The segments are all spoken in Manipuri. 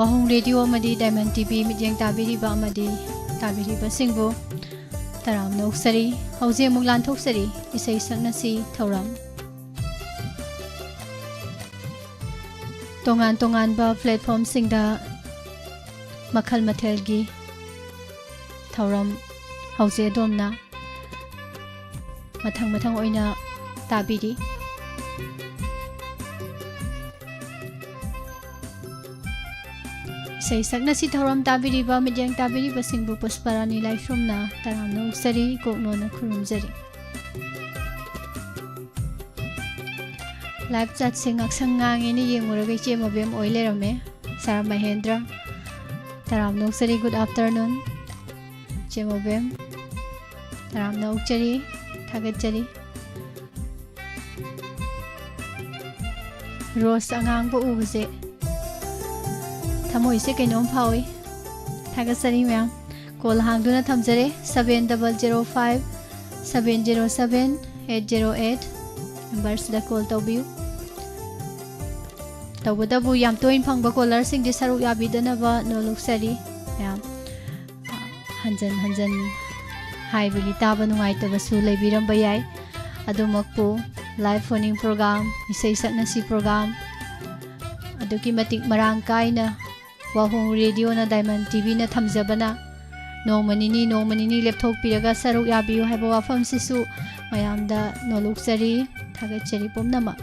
Wahong Radio Amadi Diamond TV midyang tabiriba amadi tabiriba singbo taram noksari hauze muglan thoksari isai saknasi thauram tongan ba platform singda makhal mathelgi thauram hauze domna mathang oina tabiri Say sakna si thauram tabiriba midyang tabiriba singbu pusparani laifrumna taram noksari kokno na khurumjari Live chat sing aksang ngangini yenguraga iche mabem oilerame Sara Mahendra taram noksari good afternoon iche mabem taram noksari thagatjari Rose angang bu ubse Thamoy se kainom phawi thagasari myam call hangduna thamjare 7005 707 808 numbers da call tawbiu tawbadabu yam toin phangba caller sing di saru yabidana ba no luksari yam hanjan hai bili taba nungai tabasu leibiram bayai adumakpu live phoning program isai sakna si program aduki matik marang kaina Wahong Radio na Diamond TV na thamjabana nongmanini laptop piraga saruk yabiu haiba wafam sisu mayamda noluksari thagachari pomnama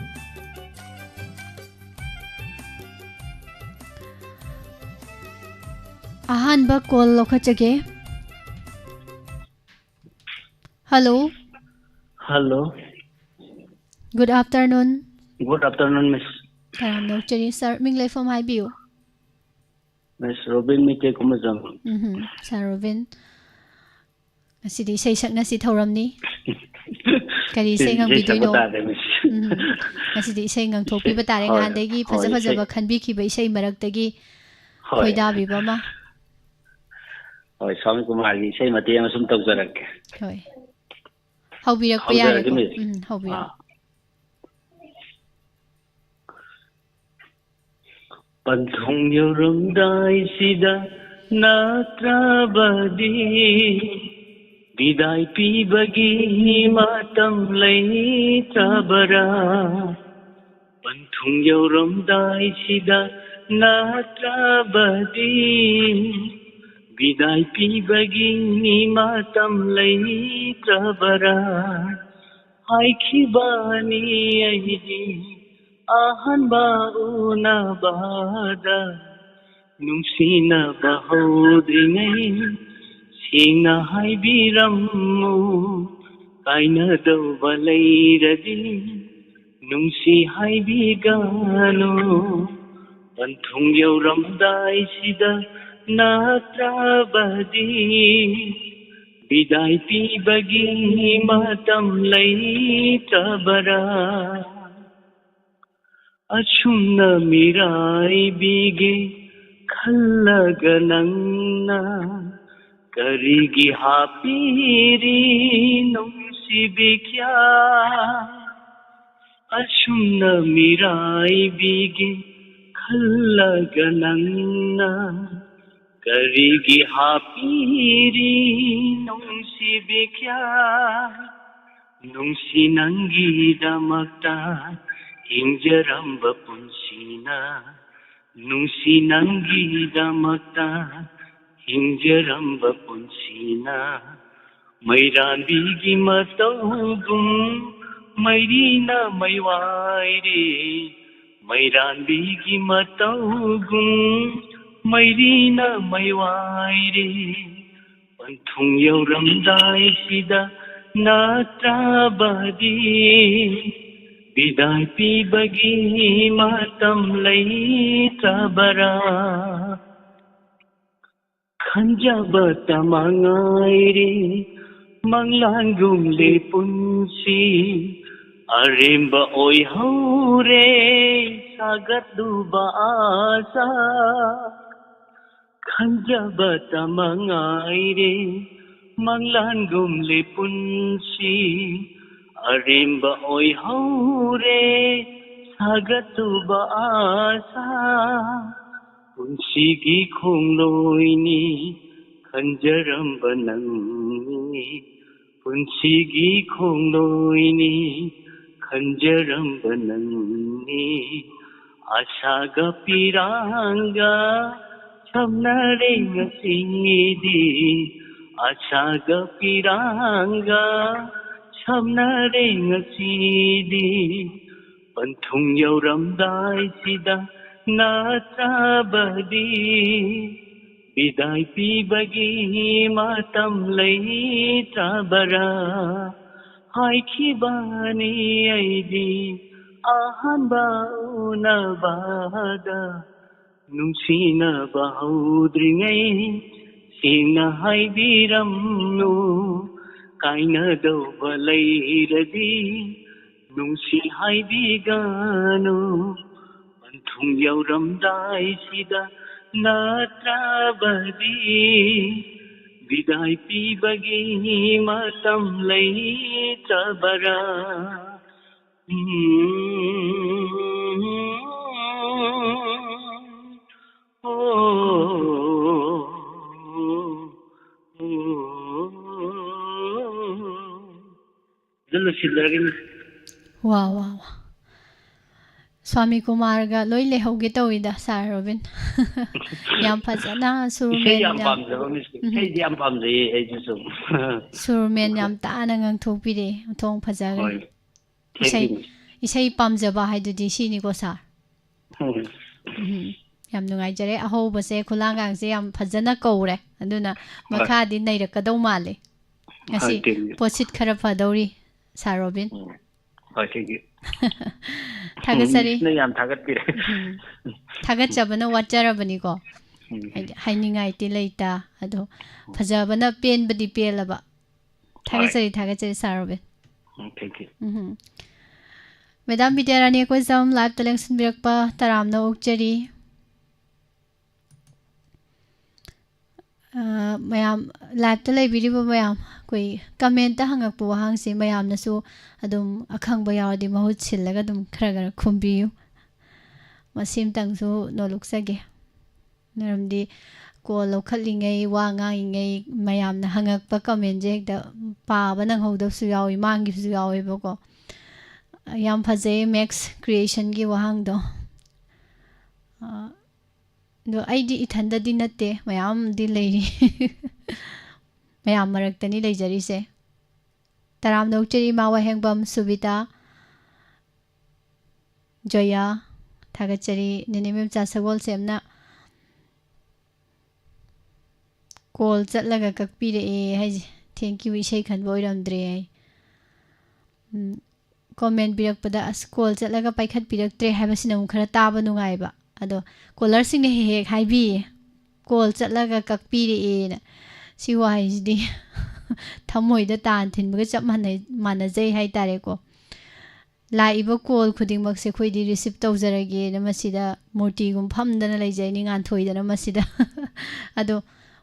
ahanba call lokhachage Hello Good afternoon Miss Taram nokchari sir minglai from haibiu Miss Robin Mite Kumazam. Sir Robin. Asidi say sakna si thauram ni. Kari say ngang bidu no. Asidi say ngang thopi batare ngan degi phaja ba khanbi ki bai say marak tagi. Khoida bi ba ma. Hoi Swami Kumar gi say mate ma sum tok jarak. Hoi. Hau birak pa ya ko. Hau birak. Panthong yoram dai sida natrabadi Bidai pi bagi matam lai trabara Panthong yoram dai sida natrabadi Bidai pi bagi matam lai trabara Hai khibani aidi Ahanba una bada Nungsina bahodringai Sina haibirammu Kaina do balairadi Nungsi haibigano Panthung yoram dai sida natrabadi Bidai pi bagi matam lai tabara Achumna mirai bige khallaga nangna karigi hapiri nungsi bikya Achumna mirai bige khallaga nangna karigi hapiri nungsi bikya nungsi nangi damakta Hinjaramba punsina Nungsi nangi damakta Hinjaramba punsina Mairambi matawgum Mairina maiwaire Mairambi matawgum Mairina maiwaire Panthung yoram dai sida natrabadi Bidai pi bagi matam lai tabara Khanjaba tamangairi Manglangum le punsi Arimba oi haure Sagat duba asa Khanjaba tamangairi Manglangum le punsi Arimba oi haure sagatu ba asa ꯄꯨꯟꯁꯤꯒꯤ ꯈꯣꯡꯂꯣꯏꯅꯤ ꯈꯟꯖꯔꯝꯕ ꯅꯪꯅꯤ ꯄꯨꯟꯁꯤꯒꯤ ꯈꯣꯡꯂꯣꯏꯅꯤ ꯈꯟꯖꯔꯝꯕ ꯅꯪꯅꯤ 아샤가 삐랑가 참나래 ngasi디 아샤가 삐랑가 참나래 ngasidi panthung yauramdai sida natabadi bidai pibagi matam leitabara haikibani aidi ahanba unabada nungsinaba haudringai singna haibiramnu kainadauba leiradi nungsi haibiganu panthung yauramdai sida natrabadi bidai pibagi matam leitabara Wow, wow. Swami Kumarga loi lehoge tawida Sir Robin. Yam fazana surmen surmen yam taana ngang thokpire thong phajage. Isai pamjaba haidudi sini ko sir. Yam nungai jare ahobase khulangangse yam phajana kaure aduna makhadi nairakadaw male. Ngasi posit khara phadawri Sir Robin. Thagasari yam thagatpire thagatjabana watjarabani ko hainingai ti leita ado phajabana penbadi pelaba thagasari Sir Robin. Thank you. Madam Vidyarani ko exam live talengsin birakpa taramna okjari mayam live ta leibiriba mayam koi comment ta hangakpu wahangsi mayamnasu adum akhangba yawadi mahut sillaga dum khara khumbiyu masim tangsu noluksage naramdi ko lokhalingai wa ngai mayamna hangakpa comment je da paaba nang hodapsu yawi mangibsu yawi bako yam phajay max creation gi wahang do do id ithanda di natte mayam di leiri mayam maraktani leijari se taram nokcheri mawa hengbam subita joya thagachari ninimem cha sagol semna call chatlaga kakpire e hai thank you isai khan boiramdre ai comment birakpada as call chatlaga paikhat biraktre habasina khara taba nungaiba ado caller sing ne he haibi call chatlaga kakpire e na si wai di thamoi da tan thinbaga chap manajai hai tare ko laiba call khuding mak se khoi di receive tawjarage na masida murti gum phamdana leijai ni ngan thoidana masida ado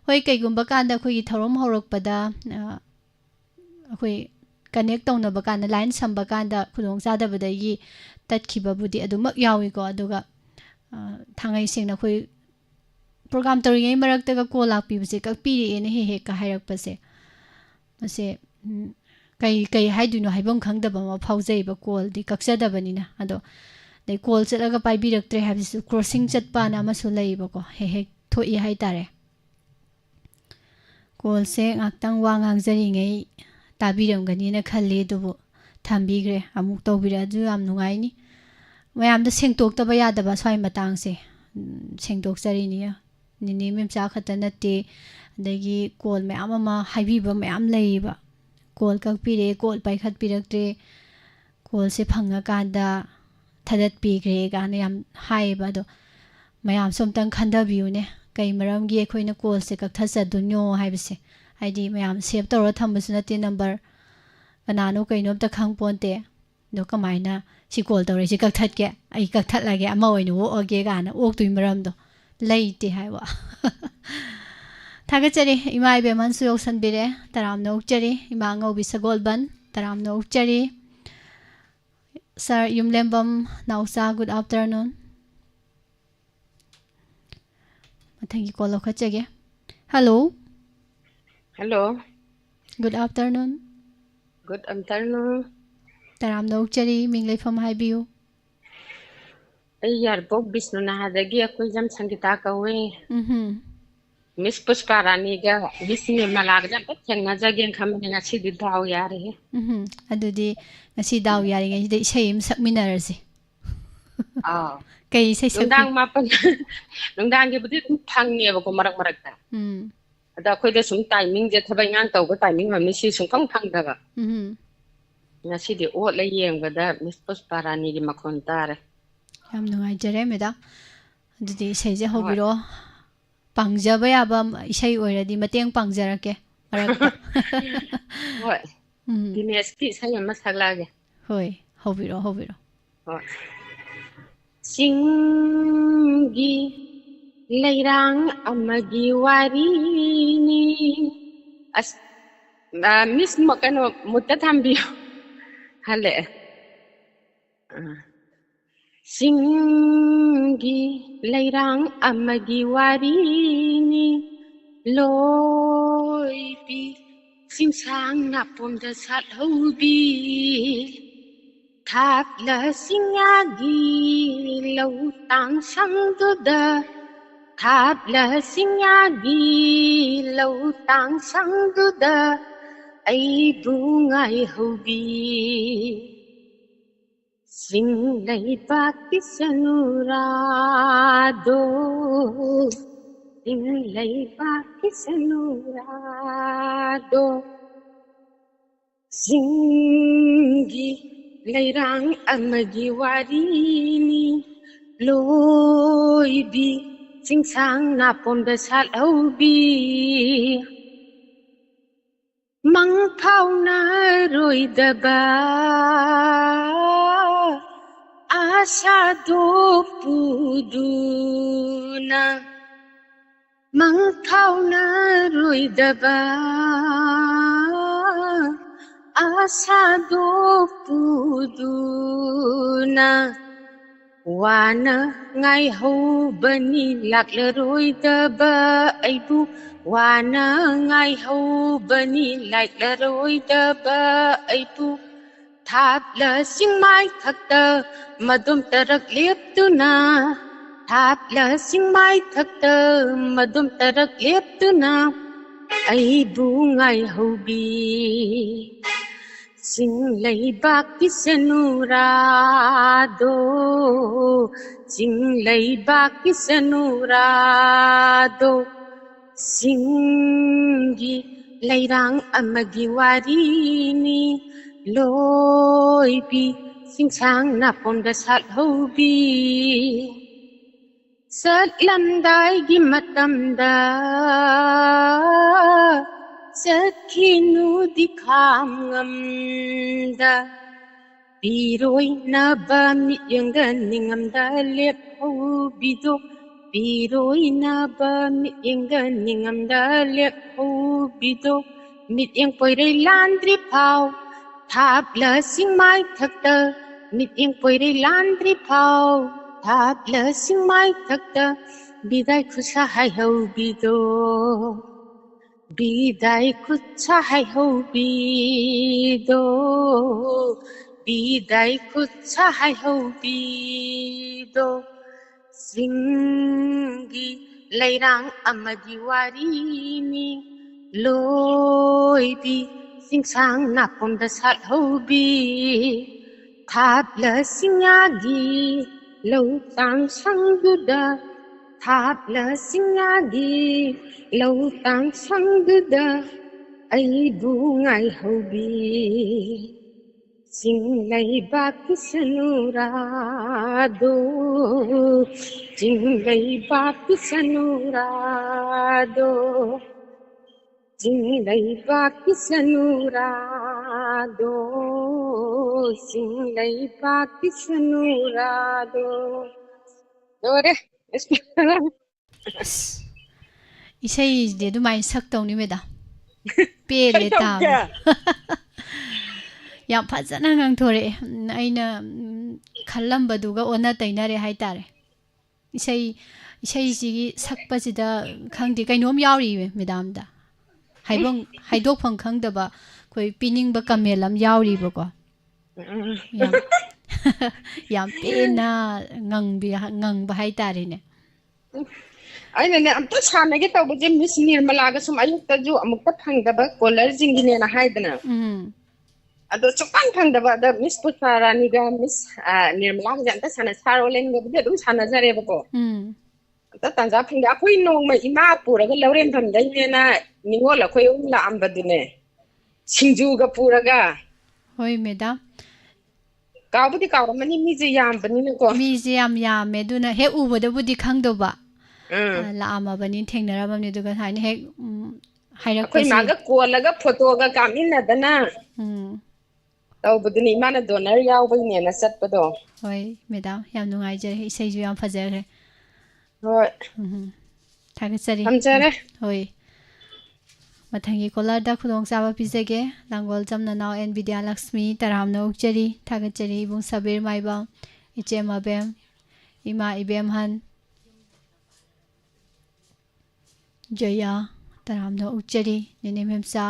hoi kaigumba kanda khoi thorom horakpada khoi connect tawnaba kana line samba kanda khudong sadabadagi tatkibabudi adumak yawi ko aduga thangai singna khoi program tawringai maraktaga call lakpibase kakpiri ene he ka hairakpase ase kai haiduno haibam khangdaba ma phaujaiba call di kakchadabanina ado dai call chalaga paibiraktre habisu crossing chatpa na masu leiba ko he thoi hai tare call se ngaktang wangang jaringai tabiramgani na khalli dubu thambigre amuk tawbira ju am nungai ni mayamda sengtoktaba yadaba swai matang se sengtok jari ni nini memcha khata natte adagi call mayam ama haibiba mayam leiba call kakpire call paikhat piraktre call se phanga kanda thadat pigre gana yam haiba do mayam somtang khandabiu ne kai maramgi ekhoina call se kakthasa dunyo haibase haidi mayam save tawra thambasu nate number kanano kaino ta khangponte do kamaina si call tawre si kakthat ke ai kakthat lage ama oinu oge gana oktui maram do leite haiwa thagachari ima ibe mansu yoksan bire taram no ukchari ima ngau bisagolban taram no ukchari sir yumlembam nausa good afternoon ꯃꯊꯪꯒꯤ ꯀꯣꯜ ꯂꯧꯈꯠꯆꯒꯦ hello Hello, good afternoon good afternoon. ꯇꯔꯥꯝꯅ ꯑꯣꯛꯆꯔꯤ ꯃꯤꯡ ꯂꯩꯐꯝ ꯍꯥꯏꯕꯤꯌꯨ ꯑꯩ ꯌꯥꯔꯄꯣꯛ ꯕꯤꯁꯅꯨꯅꯥꯗꯒꯤ ꯑꯩꯈꯣꯏꯖꯝ ꯁꯪꯒꯤꯇꯥ ꯀꯧꯋꯦ ꯎꯝꯍꯨꯝ ꯃꯤꯁ ꯄꯨꯁꯄꯥꯔꯥꯅꯤꯒ ꯃꯤꯁ ꯅꯤꯔꯃꯂꯥꯒ ꯑꯝꯇ ꯊꯦꯡꯅꯖꯒꯦꯅ ꯈꯟꯕꯅꯦ ꯉꯁꯤꯗꯤ ꯗꯥꯎ ꯌꯥꯔꯦ ꯎꯝꯍꯨꯝ ꯑꯗꯨꯗꯤ ꯉꯁꯤ ꯗꯥꯎ ꯌꯥꯔꯤꯉꯩꯁꯤꯗ ꯏꯁꯩ ꯑꯃ ꯁꯛꯃꯤꯟꯅꯔꯁꯤ ꯑꯥꯎ ꯀꯩ ꯏꯁꯩ ꯁꯛꯄꯤ ꯅꯨꯡꯗꯥꯡ ꯃꯥꯄꯟ ꯅꯨꯡꯗꯥꯡꯒꯤꯕꯨꯗꯤ ꯑꯗꯨꯝ ꯐꯪꯉꯦꯕꯀꯣ ꯃꯔꯛ ꯃꯔꯛꯇ ꯎꯝ ꯑꯗ ꯑꯩꯈꯣꯏꯗ ꯁꯨꯝ ꯇꯥꯏꯃꯤꯡꯁꯦ ꯊꯕꯛ ꯏꯪꯈꯥꯡ ꯇꯧꯕ ꯇꯥꯏꯃꯤꯡ ꯑꯃꯅꯤ ꯁꯤ ꯁꯨꯡꯐꯪ ꯐꯪꯗꯕ ꯎꯝꯍꯨꯝ ꯉꯁꯤꯗꯤ ꯑꯣꯠꯂ ꯌꯦꯡꯕꯗ ꯃꯤꯁ ꯄꯨꯁꯄꯥꯔꯥꯅꯤꯒꯤ ꯃꯈꯣꯟ ꯇꯥꯔꯦ ꯌꯥꯝ ꯅꯨꯡꯉꯥꯏꯖꯔꯦ ꯃꯦꯗꯥꯝ ꯑꯗꯨꯗꯤ ꯏꯁꯩꯁꯦ ꯍꯣꯏ ꯍꯧꯕꯤꯔꯛꯑꯣ ꯄꯥꯡꯖꯕ ꯌꯥꯕ ꯏꯁꯩ ꯑꯣꯏꯔꯗꯤ ꯃꯇꯦꯡ ꯄꯥꯡꯖꯔꯛꯀꯦ ꯃꯔꯛꯇ ꯍꯣꯏ ꯎꯝ ꯗꯤꯅꯦꯁꯀꯤ ꯏꯁꯩ ꯑꯃ ꯁꯛꯂꯛꯑꯒꯦ ꯍꯣꯏ ꯍꯧꯕꯤꯔꯛꯑꯣ ꯍꯧꯕꯤꯔꯛꯑꯣ ꯍꯣꯏ ꯆꯤꯡꯒꯤ ꯂꯩꯔꯥꯡ ꯑꯃꯒꯤ ꯋꯥꯔꯤꯅꯤ ꯑꯁ ꯃꯤꯁ ꯀꯩꯅꯣ ꯃꯨꯠꯇ ꯊꯝꯕꯤꯌꯨ ꯍꯜꯂꯛꯑꯦ ꯆꯤꯡꯒꯤ ꯂꯩꯔꯥꯡ ꯑꯃꯒꯤ ꯋꯥꯔꯤꯅꯤ ꯂꯣꯏꯕꯤ ꯆꯤꯡꯁꯥꯡ ꯅꯥꯄꯣꯝꯗ ꯁꯥꯠꯍꯧꯕꯤ ꯊꯥꯞꯂ ꯆꯤꯡꯌꯥꯒꯤ ꯂꯧ ꯇꯥꯡ ꯁꯪꯗꯨꯗ ꯊꯥꯞꯂ ꯆꯤꯡꯌꯥꯒꯤ ꯂꯧ ꯇꯥꯡ ꯁꯪꯗꯨꯗ ꯑꯩꯕꯨ ꯉꯥꯏꯍꯧꯕꯤ ꯆꯤꯡ ꯂꯩꯕꯥꯛꯀꯤ ꯁꯅꯨꯔꯥꯗꯣ ꯆꯤꯡ ꯂꯩꯕꯥꯛꯀꯤ ꯁꯅꯨꯔꯥꯗꯣ ꯆꯤꯡꯒꯤ ꯂꯩꯔꯥꯡ ꯑꯃꯒꯤ ꯋꯥꯔꯤꯅꯤ ꯂꯣꯏꯕꯤ ꯆꯤꯡꯁꯥꯡ ꯅꯥꯄꯣꯝꯗ ꯁꯥꯠꯍꯧꯕꯤ ꯃꯪ ꯐꯥꯎꯅꯔꯣꯏꯗꯕ आशादो पुदुना मंगथावना रोइदबा आशादो पुदुना वाना ngaihobani lakleroidaba aibu wana ngaihobani lakleroidaba aibu ꯊꯥꯞꯂ ꯆꯤꯡꯃꯥꯏ ꯊꯛꯇ ꯃꯗꯨꯝ ꯇꯔꯛ ꯂꯦꯞꯇꯨꯅ ꯊꯥꯞꯂ ꯆꯤꯡꯃꯥꯏ ꯊꯛꯇ ꯃꯗꯨꯝ ꯇꯔꯛ ꯂꯦꯞꯇꯨꯅ ꯑꯩꯕꯨ ꯉꯥꯏꯍꯧꯕꯤ ꯆꯤꯡ ꯂꯩꯕꯥꯛꯀꯤ ꯁꯅꯨꯔꯥꯗꯣ ꯆꯤꯡ ꯂꯩꯕꯥꯛꯀꯤ ꯁꯅꯨꯔꯥꯗꯣ ꯆꯤꯡꯒꯤ ꯂꯩꯔꯥꯡ ꯑꯃꯒꯤ ꯋꯥꯔꯤꯅꯤ ꯂꯣꯏꯕꯤ ꯆꯤꯡꯁꯥꯡ ꯅꯥꯄꯣꯝꯗ ꯁꯥꯠꯍꯧꯕꯤ ꯆꯠꯂꯝꯗꯥꯏꯒꯤ ꯃꯇꯝꯗ ꯆꯠꯈꯤꯅꯨꯗꯤ ꯈꯥꯝꯉꯝꯗ ꯄꯤꯔꯣꯏꯅꯕ ꯃꯤꯠꯌꯦꯡꯗ ꯅꯤꯡꯉꯝꯗ ꯂꯦꯞꯍꯧꯕꯤꯗꯣ ꯄꯤꯔꯣꯏꯅꯕ ꯃꯤꯠꯌꯦꯡꯗ ꯅꯤꯡꯉꯝꯗ ꯂꯦꯞꯍꯧꯕꯤꯗꯣ ꯃꯤꯠꯌꯦꯡ ꯄꯣꯏꯔꯩ ꯂꯥꯟꯗ꯭ꯔꯤ ꯐꯥꯎ ꯊꯥꯞꯂ ꯆꯤꯡꯃꯥꯏ ꯊꯛꯇ ꯃꯤꯠꯌꯦꯡ ꯄꯣꯏꯔꯩ ꯂꯥꯟꯗ꯭ꯔꯤ ꯐꯥꯎ ꯊꯥꯞꯂ ꯆꯤꯡꯃꯥꯏ ꯊꯛꯇ ꯕꯤꯗꯥꯏ ꯈꯨꯠꯁꯥ ꯍꯥꯏꯍꯧꯕꯤꯗꯣ ꯕꯤꯗꯥꯏ ꯈꯨꯠꯁꯥ ꯍꯥꯏꯍꯧꯕꯤꯗꯣ ꯕꯤꯗꯥꯏ ꯈꯨꯠꯁꯥ ꯍꯥꯏꯍꯧꯕꯤꯗꯣ ꯆꯤꯡꯒꯤ ꯂꯩꯔꯥꯡ ꯑꯃꯒꯤ ꯋꯥꯔꯤꯅꯤ ꯂꯣꯏꯕꯤ ꯆꯤꯡꯁꯥꯡ ꯅꯥꯄꯣꯝꯗ ꯁꯥꯠꯍꯧꯕꯤ ꯊꯥꯞꯂ ꯆꯤꯡꯌꯥꯒꯤ ꯂꯧ ꯇꯥꯡ ꯁꯪꯗꯨꯗ ꯊꯥꯞꯂ ꯆꯤꯡꯌꯥꯒꯤ ꯂꯧ ꯇꯥꯡ ꯁꯪꯗꯨꯗ ꯑꯩꯕꯨ ꯉꯥꯏꯍꯧꯕꯤ ꯆꯤꯡ ꯂꯩꯕꯥꯛꯀꯤ ꯁꯅꯨꯔꯥꯗꯣ ꯆꯤꯡ ꯂꯩꯕꯥꯛꯀꯤ ꯁꯅꯨꯔꯥꯗꯣ ꯆꯤꯡ ꯂꯩꯕꯥꯛꯀꯤ ꯁꯅꯨꯔꯥꯗꯣ ꯆꯤꯡ ꯂꯩꯕꯥꯛꯀꯤ ꯁꯅꯨꯔꯥꯗꯣ ꯂꯣꯏꯔꯦ ꯑꯁ ꯏꯁꯩꯁꯤꯗꯤ ꯑꯗꯨꯃꯥꯏꯅ ꯁꯛꯇꯧꯅꯤ ꯃꯦꯗꯥꯝ ꯄꯦꯜꯂꯦ ꯀꯩꯗꯧꯒꯦ ꯇꯥꯕ ꯌꯥꯝ ꯐꯖꯅ ꯉꯥꯡꯊꯣꯔꯛꯑꯦ ꯑꯩꯅ ꯈꯜꯂꯝꯕꯗꯨꯒ ꯑꯣꯟꯅ ꯇꯩꯅꯔꯦ ꯍꯥꯏꯇꯥꯔꯦ ꯏꯁꯩ ꯏꯁꯩꯁꯤꯒꯤ ꯁꯛꯄꯁꯤꯗ ꯈꯪꯗꯦ ꯀꯩꯅꯣꯝ ꯌꯥꯎꯔꯤꯌꯦ ꯃꯦꯗꯥꯝꯗ ꯍꯥꯏꯗꯣꯛꯐꯝ ꯈꯪꯗꯕ ꯑꯩꯈꯣꯏ ꯄꯤꯅꯤꯡꯕ ꯀꯃꯦꯜ ꯑꯃ ꯌꯥꯎꯔꯤꯕꯀꯣ ꯌꯥꯝ ꯌꯥꯝ ꯄꯦꯟꯅ ꯉꯪꯕ ꯍꯥꯏꯇꯥꯔꯦꯅꯦ ꯑꯩꯅꯅꯦ ꯑꯝꯇ ꯁꯥꯟꯅꯒꯦ ꯇꯧꯕꯁꯦ ꯃꯤꯁ ꯅꯤꯔꯃꯂꯥꯒ ꯁꯨꯝ ꯑꯌꯨꯛꯇꯁꯨ ꯑꯃꯨꯛꯇ ꯐꯪꯗꯕ ꯀꯣꯂꯔꯁꯤꯡꯒꯤꯅꯦꯅ ꯍꯥꯏꯗꯅ ꯑꯗꯣ ꯁꯨꯡꯐꯪ ꯐꯪꯗꯕ ꯑꯗ ꯃꯤꯁ ꯄꯨꯁꯄꯥ ꯔꯥꯅꯤꯒ ꯃꯤꯁ ꯅꯤꯔꯃꯂꯥꯒꯁꯦ ꯑꯝꯇ ꯁꯥꯔ ꯑꯣꯂꯦꯟꯒꯕꯨꯗꯤ ꯑꯗꯨꯝ ꯁꯥꯟꯅꯖꯔꯦꯕꯀꯣ ꯑꯝꯇ ꯇꯥꯟꯖꯥ ꯐꯪꯗꯦ ꯑꯩꯈꯣꯏ ꯅꯣꯡꯃ ꯏꯃꯥ ꯄꯨꯔꯒ ꯂꯧꯔꯦꯟꯐꯝꯗꯩꯅꯦꯅ ꯅꯤꯉꯣꯜ ꯑꯩꯈꯣꯏ ꯑꯍꯨꯝ ꯂꯥꯛꯑꯝꯕꯗꯨꯅꯦ ꯁꯤꯡꯖꯨꯒ ꯄꯨꯔꯒ ꯍꯣꯏ ꯃꯦꯗꯥꯝ ꯀꯥꯎꯕꯨꯗꯤ ꯀꯥꯎꯔꯝꯃꯅꯤ ꯃꯤꯁꯦ ꯌꯥꯝꯕꯅꯤꯅꯀꯣ ꯃꯤꯁꯦ ꯌꯥꯝ ꯌꯥꯝꯃꯦ ꯑꯗꯨꯅ ꯍꯦꯛ ꯎꯕꯗꯕꯨꯗꯤ ꯈꯪꯗꯧꯕ ꯎꯝ ꯂꯥꯛꯑꯝꯃꯕꯅꯤ ꯊꯦꯡꯅꯔꯝꯃꯕꯅꯤ ꯑꯗꯨꯒ ꯁꯨꯃꯥꯏꯅ ꯍꯦꯛ ꯑꯩꯈꯣꯏ ꯍꯥꯏꯔꯛꯄꯁꯤ ꯃꯥꯒ ꯀꯣꯜꯂꯒ ꯐꯣꯇꯣꯒ ꯀꯥꯞꯃꯤꯟꯅꯗꯅ ꯇꯧꯕꯗꯨꯅꯤ ꯏꯃꯥꯅ ꯗꯣꯅꯔ ꯌꯥꯎꯕꯩꯅꯦꯅ ꯆꯠꯄꯗꯣ ꯍꯣꯏ ꯃꯦꯗꯥꯝ ꯌꯥꯝ ꯅꯨꯡꯉꯥꯏꯖꯔꯦ ꯏꯁꯩꯁꯨ ꯌꯥꯝ ꯐꯖꯈ꯭ꯔꯦ ꯍꯣꯏ ꯊꯥꯒꯠꯆꯔꯤ ꯊꯝꯖꯔꯦ ꯍꯣꯏ ꯃꯊꯪꯒꯤ ꯀꯣꯂꯔꯗ ꯈꯨꯗꯣꯡꯆꯥꯕ ꯄꯤꯖꯒꯦ ꯂꯥꯡꯒꯣꯜ ꯆꯝꯅꯅꯥꯎ ꯑꯦꯟ ꯕꯤꯗ꯭ꯌꯥꯂꯛꯁꯃꯤ ꯇꯔꯥꯝꯅ ꯑꯣꯛꯆꯔꯤ ꯊꯥꯒꯠꯆꯔꯤ ꯏꯕꯨꯡ ꯁꯕꯤꯔ ꯃꯥꯏꯕꯝ ꯏꯆꯦ ꯃꯕꯦꯝ ꯏꯃꯥ ꯏꯕꯦꯝꯍꯟ ꯖꯌꯥ ꯇꯔꯥꯝꯅ ꯑꯣꯛꯆꯔꯤ ꯅꯦꯅꯦ ꯃꯦꯝꯆꯥ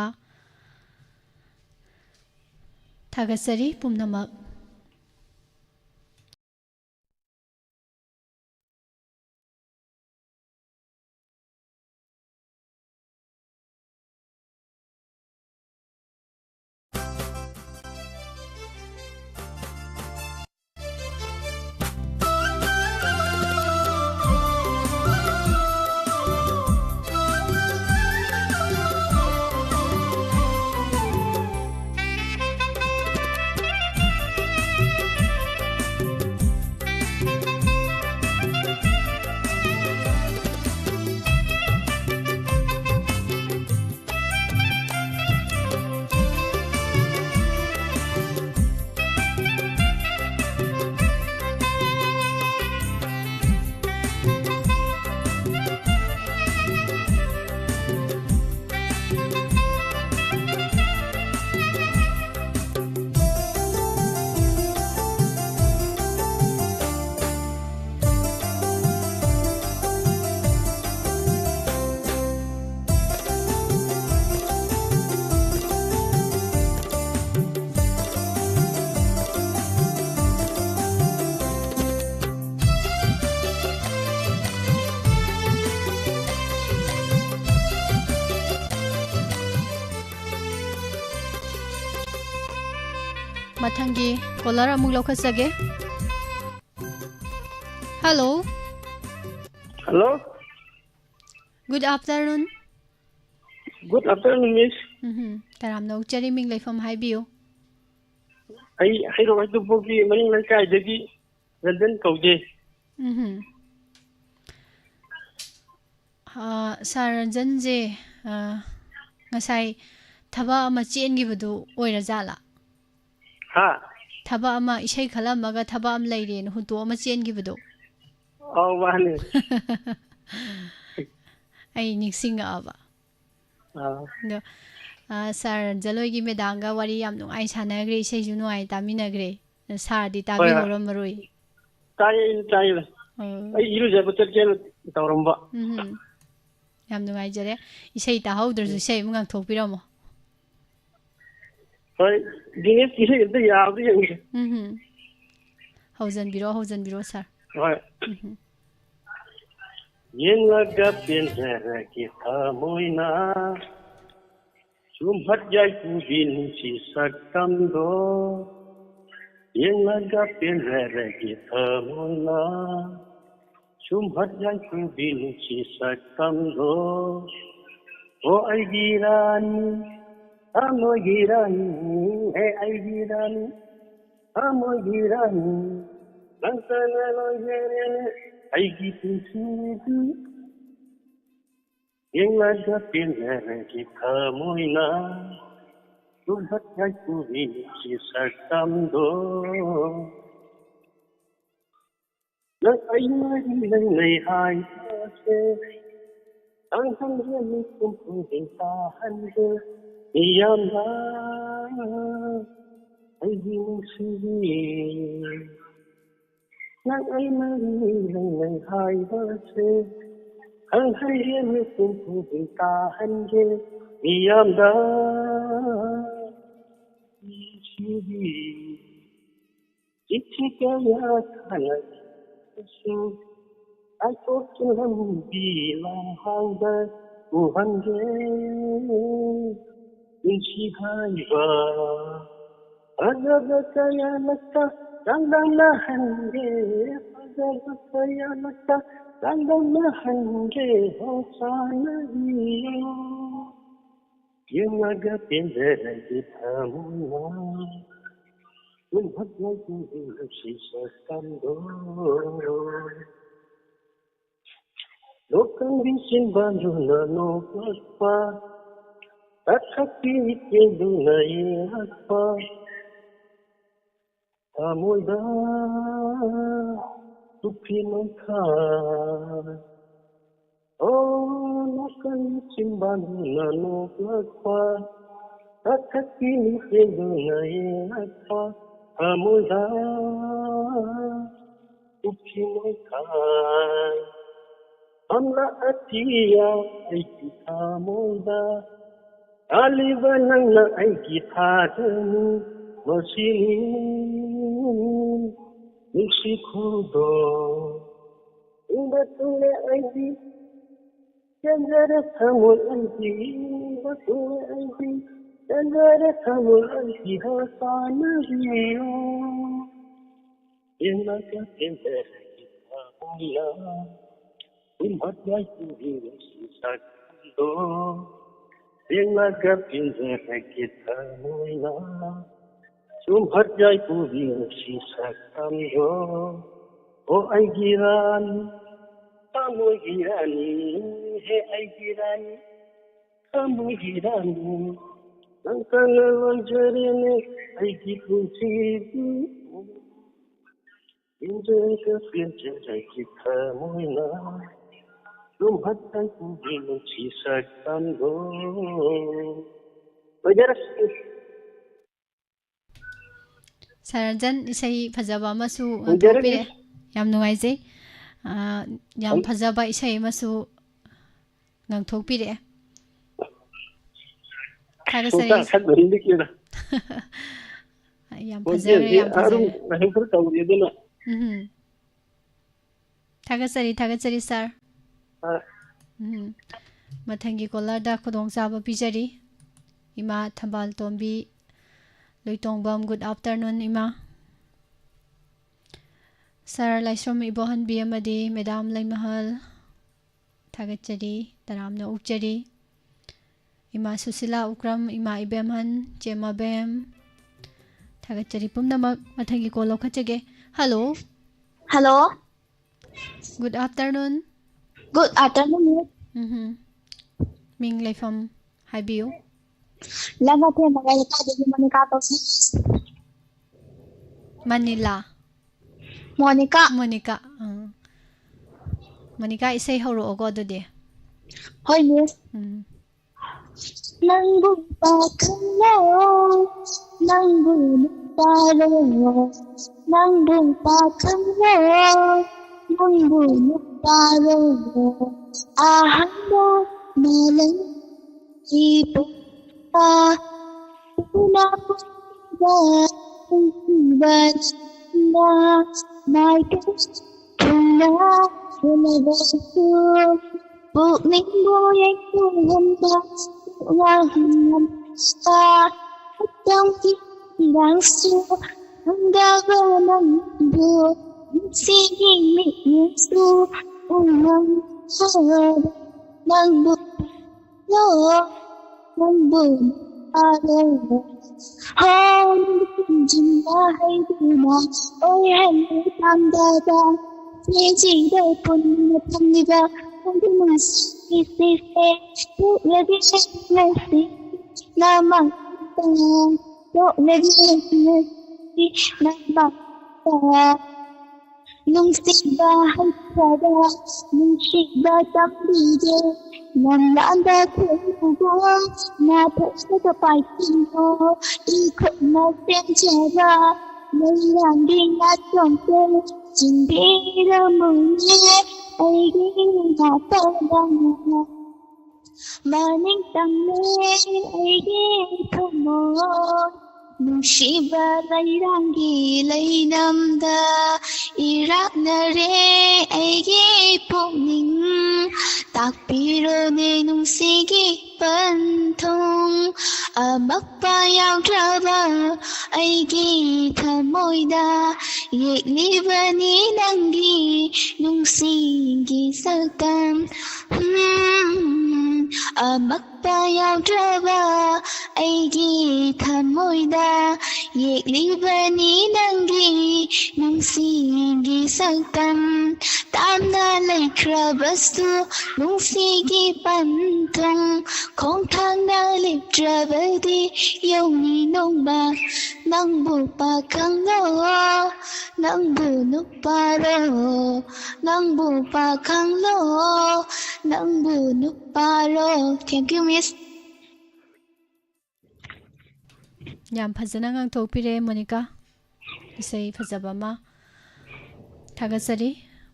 ꯊꯥꯒꯠꯆꯔꯤ ꯄꯨꯝꯅꯃꯛ ꯃꯊꯪꯒꯤ ꯀꯣꯂꯔ ꯑꯃꯨꯛ ꯂꯧꯈꯠꯆꯒꯦ hello hello good afternoon good afternoon miss ꯇꯔꯥꯝꯅ ꯑꯣꯛꯆꯔꯤ ꯃꯤꯡ ꯂꯩꯐꯝ ꯍꯥꯏꯕꯤꯌꯨ ꯑꯩ ꯍꯩꯔꯣꯛ ꯍꯩꯇꯨꯞꯄꯣꯛꯀꯤ ꯃꯅꯤꯡ ꯂꯩꯀꯥꯏꯗꯒꯤ ꯔꯟꯖꯟ ꯀꯧꯖꯩ ꯁꯥꯔ ꯔꯟꯖꯟꯁꯦ ꯉꯁꯥꯏ ꯊꯕꯛ ꯑꯃ ꯆꯦꯟꯈꯤꯕꯗꯨ ꯑꯣꯏꯔꯖꯥꯠꯂꯥ ꯍꯥ ꯊꯕꯛ ꯑꯃ ꯏꯁꯩ ꯈꯜꯂꯝꯃꯒ ꯊꯕꯛ ꯑꯃ ꯂꯩꯔꯦꯅ ꯍꯨꯟꯇꯣꯛ ꯑꯃ ꯆꯦꯟꯈꯤꯕꯗꯣ ꯑꯧ ꯃꯥꯅꯦ ꯑꯩ ꯅꯤꯡꯁꯤꯡꯉꯛꯑꯕ ꯑꯗꯣ ꯁꯥꯔ ꯔꯟꯖꯟꯍꯣꯏꯒꯤ ꯃꯦꯗꯥꯝꯒ ꯋꯥꯔꯤ ꯌꯥꯝ ꯅꯨꯡꯉꯥꯏ ꯁꯥꯟꯅꯈ꯭ꯔꯦ ꯏꯁꯩꯁꯨ ꯅꯨꯡꯉꯥꯏ ꯇꯥꯃꯤꯟꯅꯈ꯭ꯔꯦ ꯁꯥꯔꯗꯤ ꯍꯣꯏ ꯍꯣꯏ ꯇꯥꯕꯤꯍꯧꯔꯝꯃꯔꯣꯏ ꯇꯥꯏꯌꯦ ꯑꯩ ꯏꯔꯨꯖꯕ ꯆꯠꯀꯦꯅ ꯇꯧꯔꯝꯕ ꯌꯥꯝ ꯅꯨꯡꯉꯥꯏꯖꯔꯦ ꯏꯁꯩ ꯇꯥꯍꯧꯗ꯭ꯔꯁꯨ ꯏꯁꯩ ꯑꯃ ꯉꯥꯡꯊꯣꯛꯄꯤꯔꯝꯃꯣ ꯍꯣꯏ ꯗꯤꯅꯦꯁ ꯏꯁꯩ ꯑꯝꯇ ꯌꯥꯕꯗꯤ ꯌꯦꯡꯒꯦ ꯍꯧꯖꯟꯕꯤꯔꯣ ꯁꯥꯔ ꯍꯣꯏ ꯌꯦꯡꯂꯒ ꯄꯦꯟꯖꯔꯒꯦ ꯊꯃꯣꯏꯅ ꯁꯨꯝꯍꯠ ꯌꯥꯏꯐꯨꯒꯤ ꯅꯨꯡꯁꯤ ꯁꯛꯇꯝꯗꯣ ꯌꯦꯡꯂꯒ ꯄꯦꯟꯖꯔꯒꯦ ꯊꯃꯣꯏꯅ ꯁꯨꯝꯍꯠ ꯌꯥꯏꯐꯨꯒꯤ ꯅꯨꯡꯁꯤ ꯁꯛꯇꯝꯗꯣ ꯑꯣ ꯑꯩꯒꯤ ꯔꯥꯅꯤ ꯊꯃꯣꯏꯒꯤ ꯔꯥꯅꯤ ꯍꯦ ꯑꯩꯒꯤ ꯔꯥꯅꯤ ꯊꯃꯣꯏꯒꯤ ꯔꯥꯅꯤ ꯅꯪꯇꯅ ꯂꯣꯏꯖꯔꯦꯅꯦ ꯑꯩꯒꯤ ꯄꯨꯟꯁꯤꯗꯤ ꯌꯦꯡꯂꯒ ꯄꯦꯟꯖꯔꯒꯦ ꯊꯃꯣꯏꯅ ꯁꯨꯝꯍꯠ ꯌꯥꯏꯐꯨꯒꯤ ꯅꯨꯡꯁꯤ ꯁꯛꯇꯝꯗꯣ ꯅꯪ ꯑꯩꯅꯗꯤ ꯅꯪꯂꯩ ꯍꯥꯏꯕꯁꯦ ꯇꯥꯡꯍꯟꯒꯦ ꯃꯤꯀꯨꯞ ꯈꯨꯗꯤꯡ ꯇꯥꯍꯟꯒꯦ ꯃꯤꯌꯥꯝꯅ ꯑꯩꯒꯤ ꯅꯨꯡꯁꯤꯕꯤ nang ai mari lay lay hai ba se ang hai riêng như cùng cùng tình ta hân ghê vì am đã chỉ vì chỉ cái ya thằng này su ai tốt cho lắm vì lòng hang đã của hân ghê nhưng chỉ hai ba agar kaya nasta Ranggang na hangge, agar kaya nasta Ranggang na hangge, ho sana iyo Yung agapin daray kita muna Yung haglay kong ilusi sa kando Lokang bisin bando na nuklas pa At kapilit yung na ihat pa Amoy da tupinong ka Oh, nakan simban na nuklag pa At kakinig na ingat pa Amoy da tupinong ka Ang laatiya ay kita mo da Alibanang na ay kita dani Masilin Nusikudo Batule aidi Jangara samul aidi Batule aidi Jangara samul aidi Hasana riyo Inaga kendera kita mula Umat yaitu sisakando Inaga kendera kita mula Sumhat jai puri sisa kamyo O ay girani Kamu girani He ay girani Kamu girani Nang kanalong jarine Ay gikunsibi Injay ka pinjay kita muna Sumhat jai puri sisa kamyo Wajaras Saranjan isai fajaba masu ngantopire yam nungaijai yam fajaba isai masu ngantopire Thagasari yam fajaba yam fajaba Thagasari sir Mathangi kolarda khudong chaba pijari Ima Thambal Tombi Loitongbam, good afternoon, Ima. Sir Laisrom Ibohan Biyamadi, Madam Laimahal, Tagachari, Taramna Ukchari, Ima Susila Ukram, Ima Ibemhan, Jema Bem, Tagachari Pumna Matangi Kolo Kachage. Hello. Hello. Good afternoon. Good afternoon. Ming Laifam Habiyo. Lama po magaya ka din Monica to sis. Manila. Monica. Monica isay horo ogo do de. Hoy miss. Nang bupa kamo, nang bupa ro, nang bupa kamo, nang bupa ro. Ahanda malang ipo. Una but my tuna Putning boy ay kumanda Waham sa Atang ilang su Ang daga ng buo Sige miso Unang sarap ng buo Ng buo Jin bahay duna Oy hay tanda Siji day pun Tangiba Tangimas Isi Tuk lagi Nasi Namang Tuk lagi Nasi Namang Nung sibahay sada Nung siba tambije Nang landa kubo Na sa kapay tino Ikot na senjara May langing at sompe 진비라무네 아이기 나타나네 마닝 땅네 아이기 토모 누시바 라이랑기 라이남다 이락나레 아이기 폭닝 딱비로네 뭉시기 반통 아막바 양트라바 아이기 타모이다 예리바니 낭기 뭉시기 살감 아막바 양트라바 아이기 타모이다 예리바니 낭기 뭉시기 살감 땀나 레크라바스 뭉시기 반통 공탕나 립드라바디 용이 농바 낭부바 강로 낭부누바로 낭부바 강로 낭부누바로 Thank you, Miss. ꯌꯥꯝ ꯐꯖꯅ ꯉꯥꯡꯊꯣꯛꯄꯤꯔꯦ ꯃꯣꯅꯤꯀꯥ ꯏꯁꯩ ꯐꯖꯕ ꯑꯃ ꯊꯥꯒꯠꯆꯔꯤ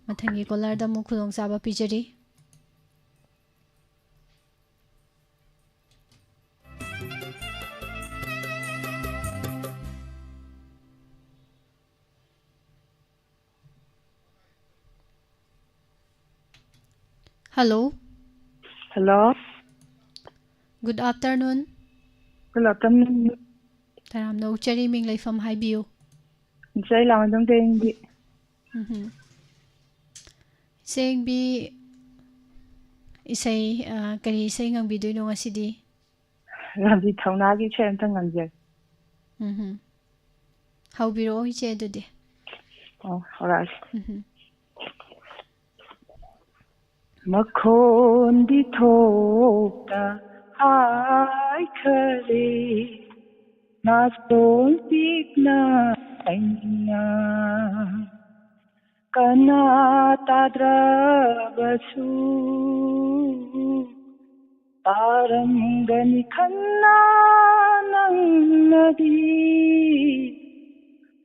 ꯃꯊꯪꯒꯤ ꯀꯣꯂꯔꯗ ꯑꯃꯨꯛ ꯈꯨꯗꯣꯡꯆꯥꯕ ꯄꯤꯖꯔꯤ Hello. Hello. Good afternoon. Good afternoon. Taramna uchari ming leifam haibiu. Isai lamadam tengbi. Seng bi isai kari isai ngang bidui no ngasidi. Rabi thauna gi chen tang ngang. How biro iche dudi. Oh, alright. Makhon di thokta hai khare na stol pikna aina kana tadra basu tarangani khanna nang nadi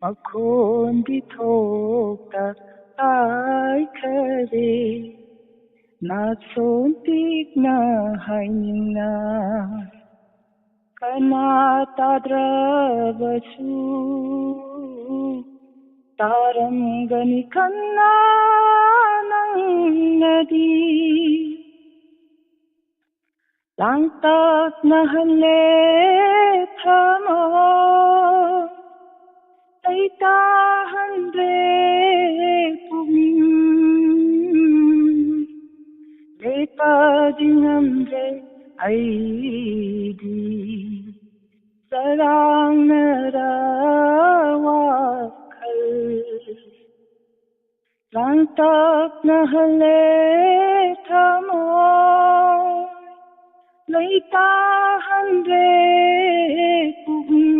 makhon di thokta hai khare na son tik na haina kana tadra basu tarangani kanna nang nadi lang tak na hale thamo ay tahanre puming Lepadingamre aidi sarang narawakal langtak nahale thamo leitahanre pugin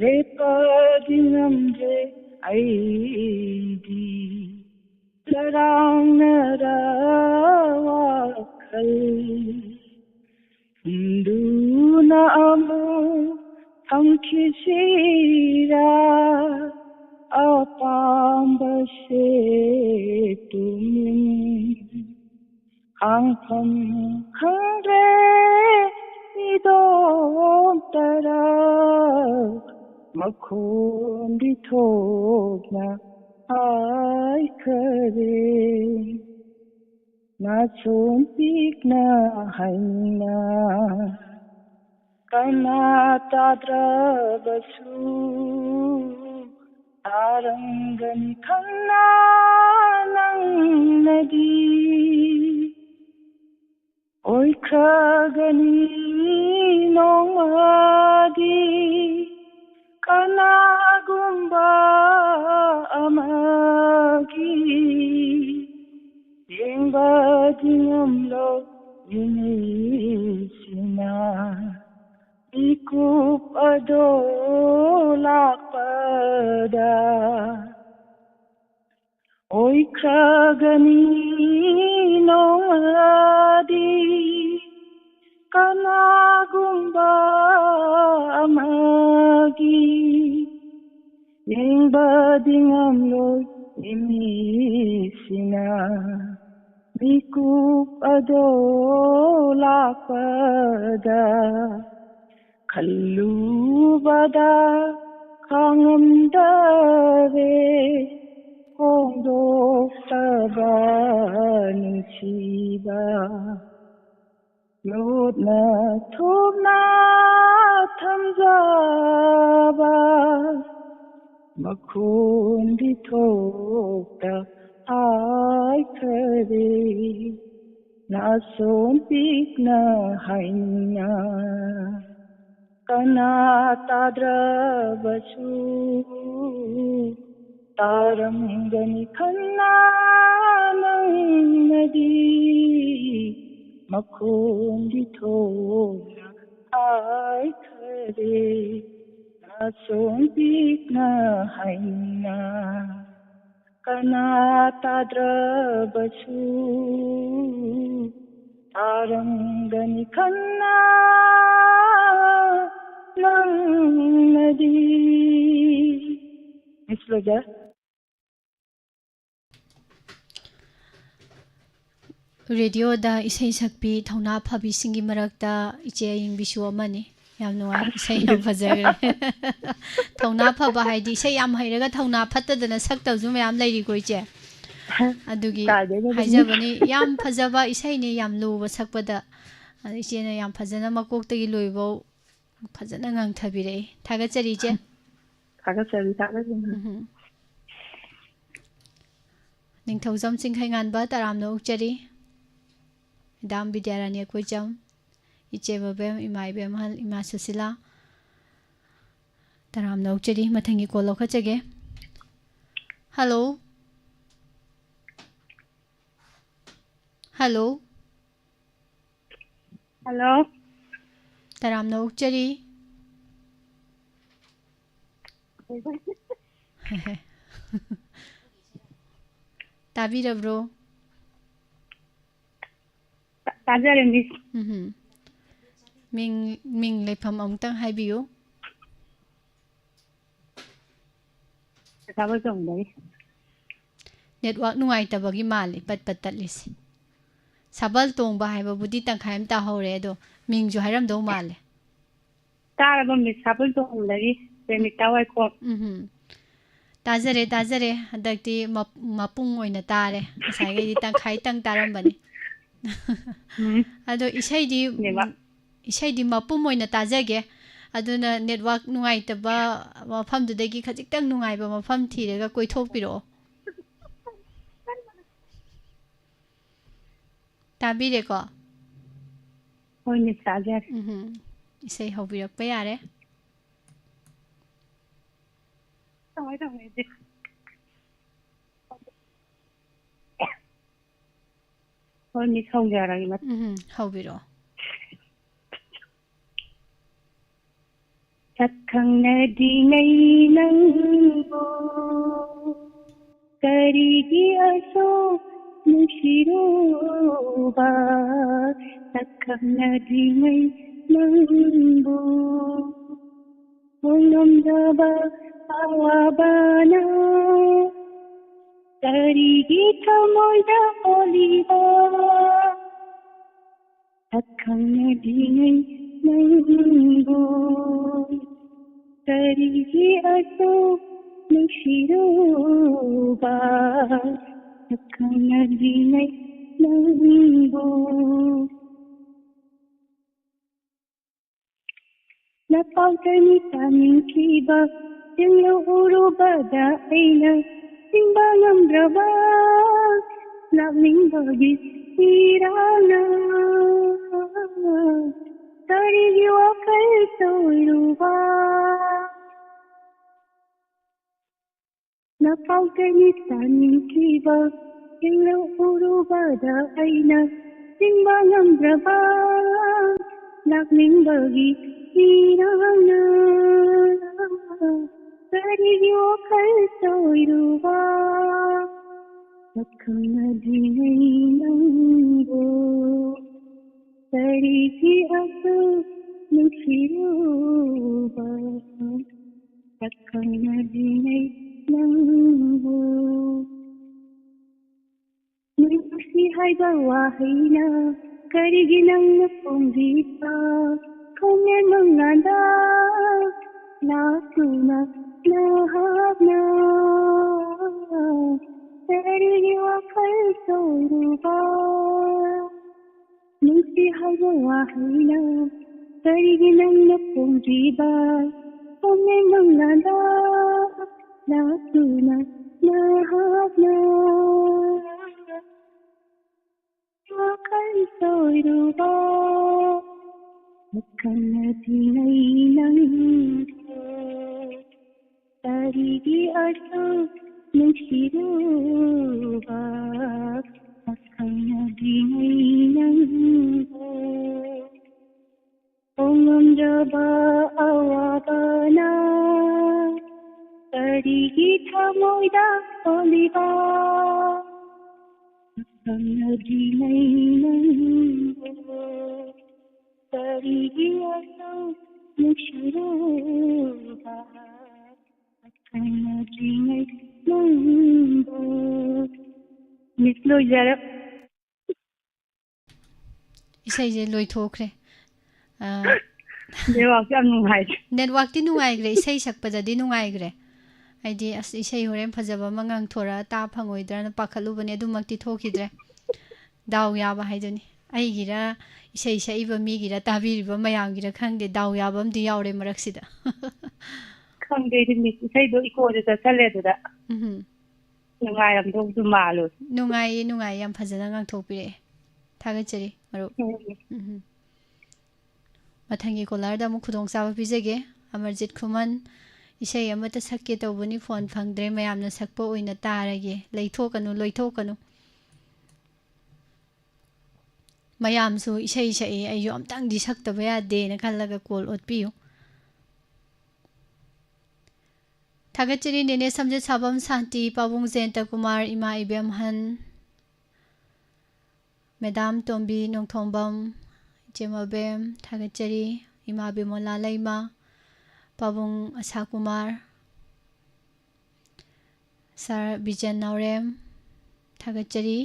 lepadingamre aidi Sarang narawakal Hindu na amu thamkhisira apambase tumin hangpham khangre idom tara makhon di thokna ai khare na son tik na haina kana tadra basu tarangani khanna nang nadi oi khagani nongadi kana gumba amagi yengba dingamlo yinisina ikup adolak pada oi khagani nongadi kana gumba amagi ꯈꯪꯕꯗꯤꯉꯝꯂꯣꯏ ꯏꯃꯤꯁꯤꯅ ꯃꯤꯀꯨꯞ ꯑꯗꯣ ꯂꯥꯛꯄꯗ ꯈꯜꯂꯨꯕꯗ ꯈꯥꯡꯉꯝꯗꯔꯦ ꯍꯣꯡꯗꯣꯛꯇꯕ ꯅꯨꯡꯁꯤꯕ ꯂꯣꯠꯅ ꯊꯨꯞꯅ ꯊꯝꯖꯕ ꯃꯈꯣꯟꯗꯤ ꯊꯣꯛꯇ ꯍꯥꯏꯈꯔꯦ 나손 픽나 하이냐 कना ताद्रबसु तारंगनि खन्ना नदी मखोंदी थोना आय खरे नासों पीकना हाइना कना ताद्रबसु तारंगनि खन्ना नदी Miss Loja. रेडियोदा इसे सकपी थौना फबीसिंगी मरकता इचे यिंगबिसु अमनी याम नुवाई इसे याम फजगरे थौना फबा हाइदि इसे याम हैरगा थौना फत्तदना सक्तजु मयाम लैरि को इचे अदुगी हाइजबनी याम फजबा इसेनी याम लुबा सकपदा इचेना याम फजना मकोक्तगी लोइबो फजना ngang थागचरी इचे थागचरी निंगथौजम चिंखैंगानबा तारामनो उक्चरी दाम विद्यारानी अखोइचम इचे बबेम इमा इबेम हल इमा सुशीला तारामनो उक्चरी मथंगी कॉल लौखचगे हेलो हेलो हेलो तारामनो उक्चरी ताबीरब्रो ताजरे मिस मिंग लेफम अमुतंग हाइबियो साबल चोंगदई नेटवर्क नुंगाइतबगी माले पट पट तटलिसि साबल तोंबा हाइबबुदि तंखाय अम ताहौरे अदो मिंगजु हाइरमदौ माले तारबम मिस साबल चोंगदई प्रेमिता वाइको ताजरे ताजरे हदक्ति मपुंग ओइना तारे साइगैदि तंखाय तंग तारमबनी अदो इसाइदी मपुम ओइना ताजगे अदुना नेटवर्क नुंगाइतबा मफमदुदगी खजिक्तंग नुंगाइबा मफम थीरेगा कोइथोकपिरो ताबीरेको होय मिस ताजरे इसाइ हौबिरकपा यारे होय मिस हौजारगी मत हौबिरो सक्खंगदिनै नंगो करिगी असो नुशिरोबा सक्खंगदिनै नंगो होनमदबा आवाबाना करिगी थमोइदा ओलिबा सक्खंगदिनै नंगो करिगी असो नुशिरोबा सक्खंगदिनै नंगो Napautani taminkiba Singlo urubada aina Simbangam draba Laming irana Tarigi wakal soiruba Napautani taminkiba Singlo urubada aina Simbangam draba Laming irana Tarigi wakal soiruba Sakkanadinai nango Tarigi asu nusiruba Sakkanadinai ꯅꯪꯕꯨ ꯅꯨꯡꯁꯤ ꯍꯥꯏꯕ ꯋꯥꯍꯩꯅ ꯀꯔꯤꯒꯤ ꯅꯪꯅ ꯐꯣꯡꯕꯤꯕ ꯈꯪꯉꯦ ꯅꯪꯅꯗ ꯂꯥꯛꯇꯨꯅ ꯅꯍꯥꯛꯅ ꯀꯔꯤꯒꯤ ꯋꯥꯈꯜ ꯁꯣꯏꯔꯨꯕ ꯅꯨꯡꯁꯤ ꯍꯥꯏꯕ ꯋꯥꯍꯩꯅ ꯀꯔꯤꯒꯤ ꯅꯪꯅ ꯐꯣꯡꯕꯤꯕ ꯈꯪꯉꯦ ꯅꯪꯅꯗ ꯂꯥꯛꯇꯨꯅ ꯅꯍꯥꯛꯅ wakal soiruba makanadinai nanggo tarigi asu nungsiruba makanadinai nanggo ongamraba awabana tarigi thamoida oliba makanadinai nanggo tarigi asu nungsiruba makanadinai nanggo Miss Loijarap Isai loithokre Network yam nungai network ti nungaigre isai sakpadadi nungaigre aidi as isai horem phajaba mangang thora ta phangoidra na pakhalubane adumakti thokidre daw yaba haiduni aigira isai saiba migira tabiriba mayamgira khangde daw yabam di yaure maraksida khangde di Miss isai do iko da chale da nungai ram do du malu nungai yam phajana ngang thokpire thagachari maru mathangi kolar da mu khudong sawa pijege Amarjit Khuman isai amata sakke tawbani phone phangdre mayamna sakpo oina tarage leithokanu loithokanu mayam su isai sai ayu amtang di saktaba yade na khallaga call otpiyu thagachari nene samje sabam santi pabung Jenta Kumar Ima Ibem Han Madam Tombi Nongthombam Jemabem Thagachari Ima Bimola Laima Pabung Asa Kumar Sar Bijan Naurem Thagachari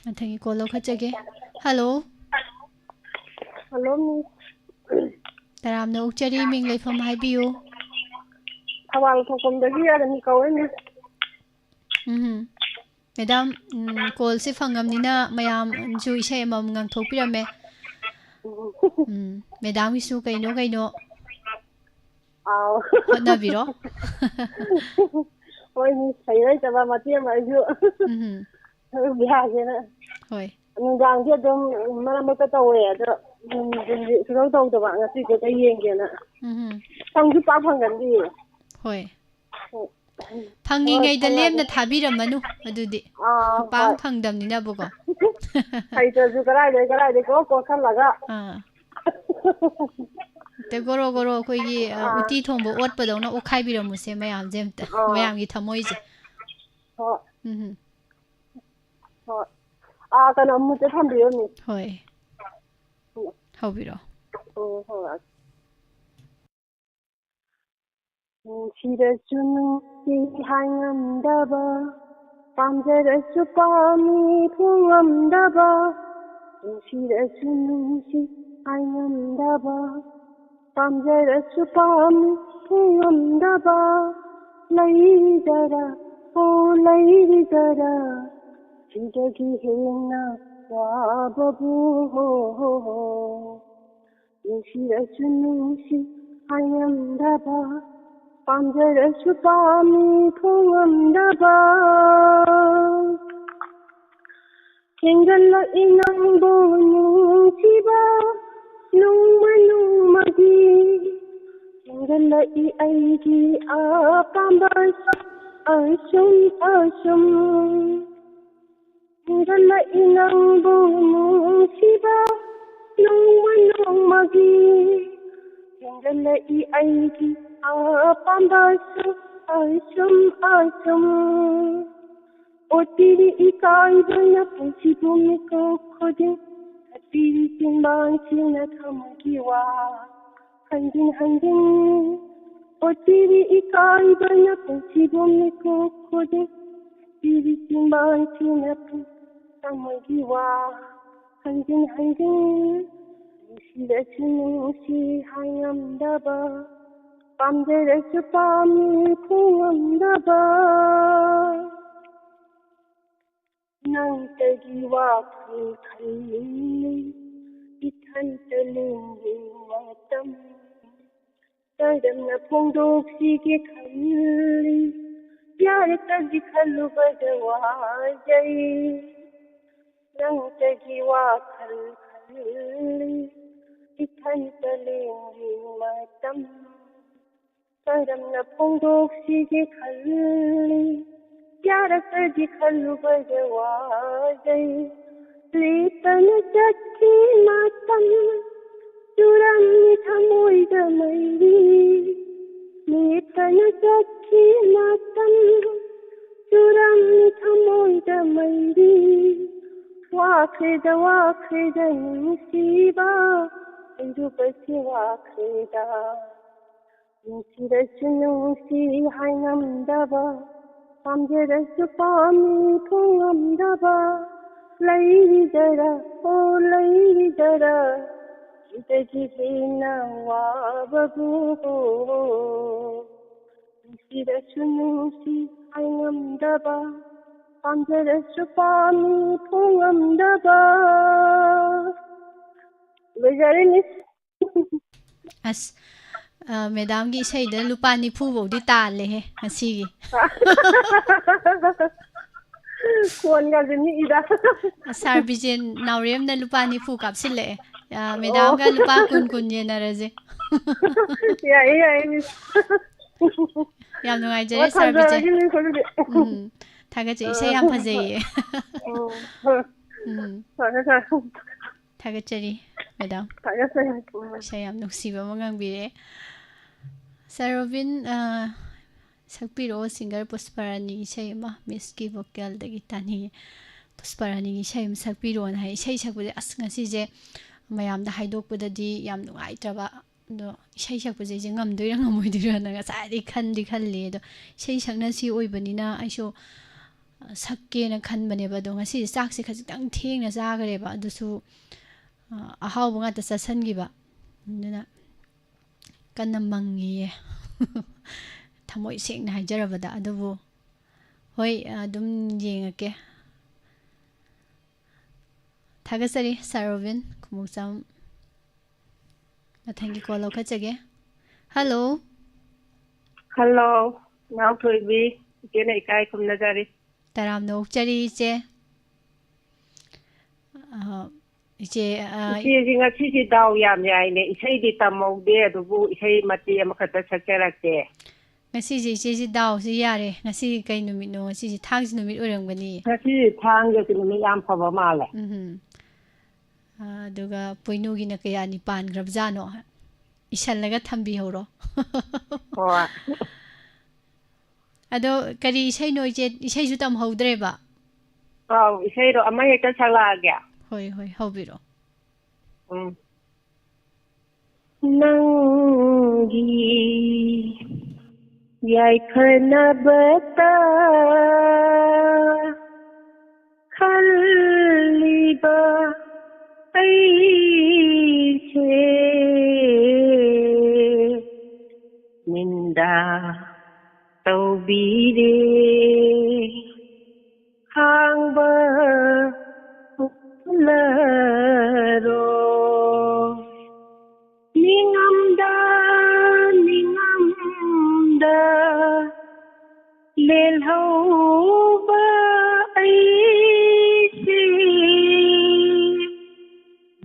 Mathangi kolo khachage hello hello Miss taramna ukchari ming leifam haibiyu Thawal thokomdagi arani kawe Miss Madam call se fangamnina mayam ju isai amam ngang thokpirame Madam isu kaino hotnabiro Oi Miss sayrai taba mati ma ju bihagena hoi ngang je dum maramata tawe ado suro tawdaba ngasi ko tayengena sangju pa phangandi hoi Phangi ngai da lemna thabiramanu adudi pang phangdamnina bugo haita ju karai de ko khallaga te goro koigi uti thombo otpadawna okhaibiramuse mayam jemta mayamgi thamoije ho ho kana mute thambiyo ni hoi haubiro ho Shirajunu Hangamdaba Pamjarasu Pami Pungamdaba Shirajunu Hangamdaba Pamjarasu Pami Pungamdaba Laidara Oh Laidara Shidagi Hena Wababu Shirajunu Hangamdaba Pamjarasu Pami Pungamdaba Kengala inangbo nungsiba Nungmagi Kengala aigi apambas Asum Kengala inangbo nungsiba Nungmagi Kengala aigi apambasu asum otiri ikaibana pusibumiko khode atiri timbang sina thamakiwa hanjin Otiri ikai bana pensibome kokode Tiri timban sinapu Samagiwa Hanjin hanjin Nushida chunushi hayamdaba Pamjarasu pami kuyamdaba Nang tagi wakil khalli Ithanta lungi matam Tadamna phongdoksige khalli Pyar tagi khalu badawajai Nang tagi wakil khalli Ithanta lungi matam Tadamna phongdoksige khalli Pyar tagi khalu badawajai Litana chakki matam Churami thamoida mairi Litana chakki matam Churami thamoida mairi Wakhida nusiba Irubasi wakhida Nusirasu nusi hainamdaba Pamjarasu pami pungamdaba Laidara, oh laidara Itagihina wababu Nusirasu nusi hainamdaba Pamjarasu pami pungamdaba Bajare miss As madam gi isai da lupa nifu bodi tale he asigi Kuan ga jini ida Sarbijen naurem na lupa nifu kapsile madam ga lupa kun ye naraje ya miss yam nungai jare Sarbijen Thagaje isai yam phaje Thagachari madam isai yam nuksiba mangang bire Sarobin sakpiro singer Pusparani isai ma miss ki vocal dagi tani Pusparani isai sakpiro na hai isai sakpode as ngasi je mayam da haidokpudadi yam nungaitraba do isai sakpuje je ngamdoira ngamoidira na ngasai khalli do isai sakna si oibanina aiso sakke na khanbaneba do ngasi chak se khajitang thengna jagareba adusu ahau bunga ta sasangiba duna kanna mangi thamoi sengna haijarabada adubu hoi adum yengake Thagasari Sarobin Kumuksam Mathangi call lokachage Hello now to be Jena ikai kumnajari Taram no chari che iche Isinga sisi daw yam yaine isai di tamaude adubu isai mati amakata sakyarakte ngasi je daw si yare ngasi kai numit no ngasi thang si numit orangbani ngasi thang ge numit yam phaba male aduga poinu gi na kaya ni pan grabjano isallaga thambi horo hoa ado kari isai no je isai ju tam hodreba isai ro ama hekta salagya hoi hobiro Nangi Yai khana bata Khaliba Aiche Minda Taubire Hangba Laro Ningamda Lelhoba Aisi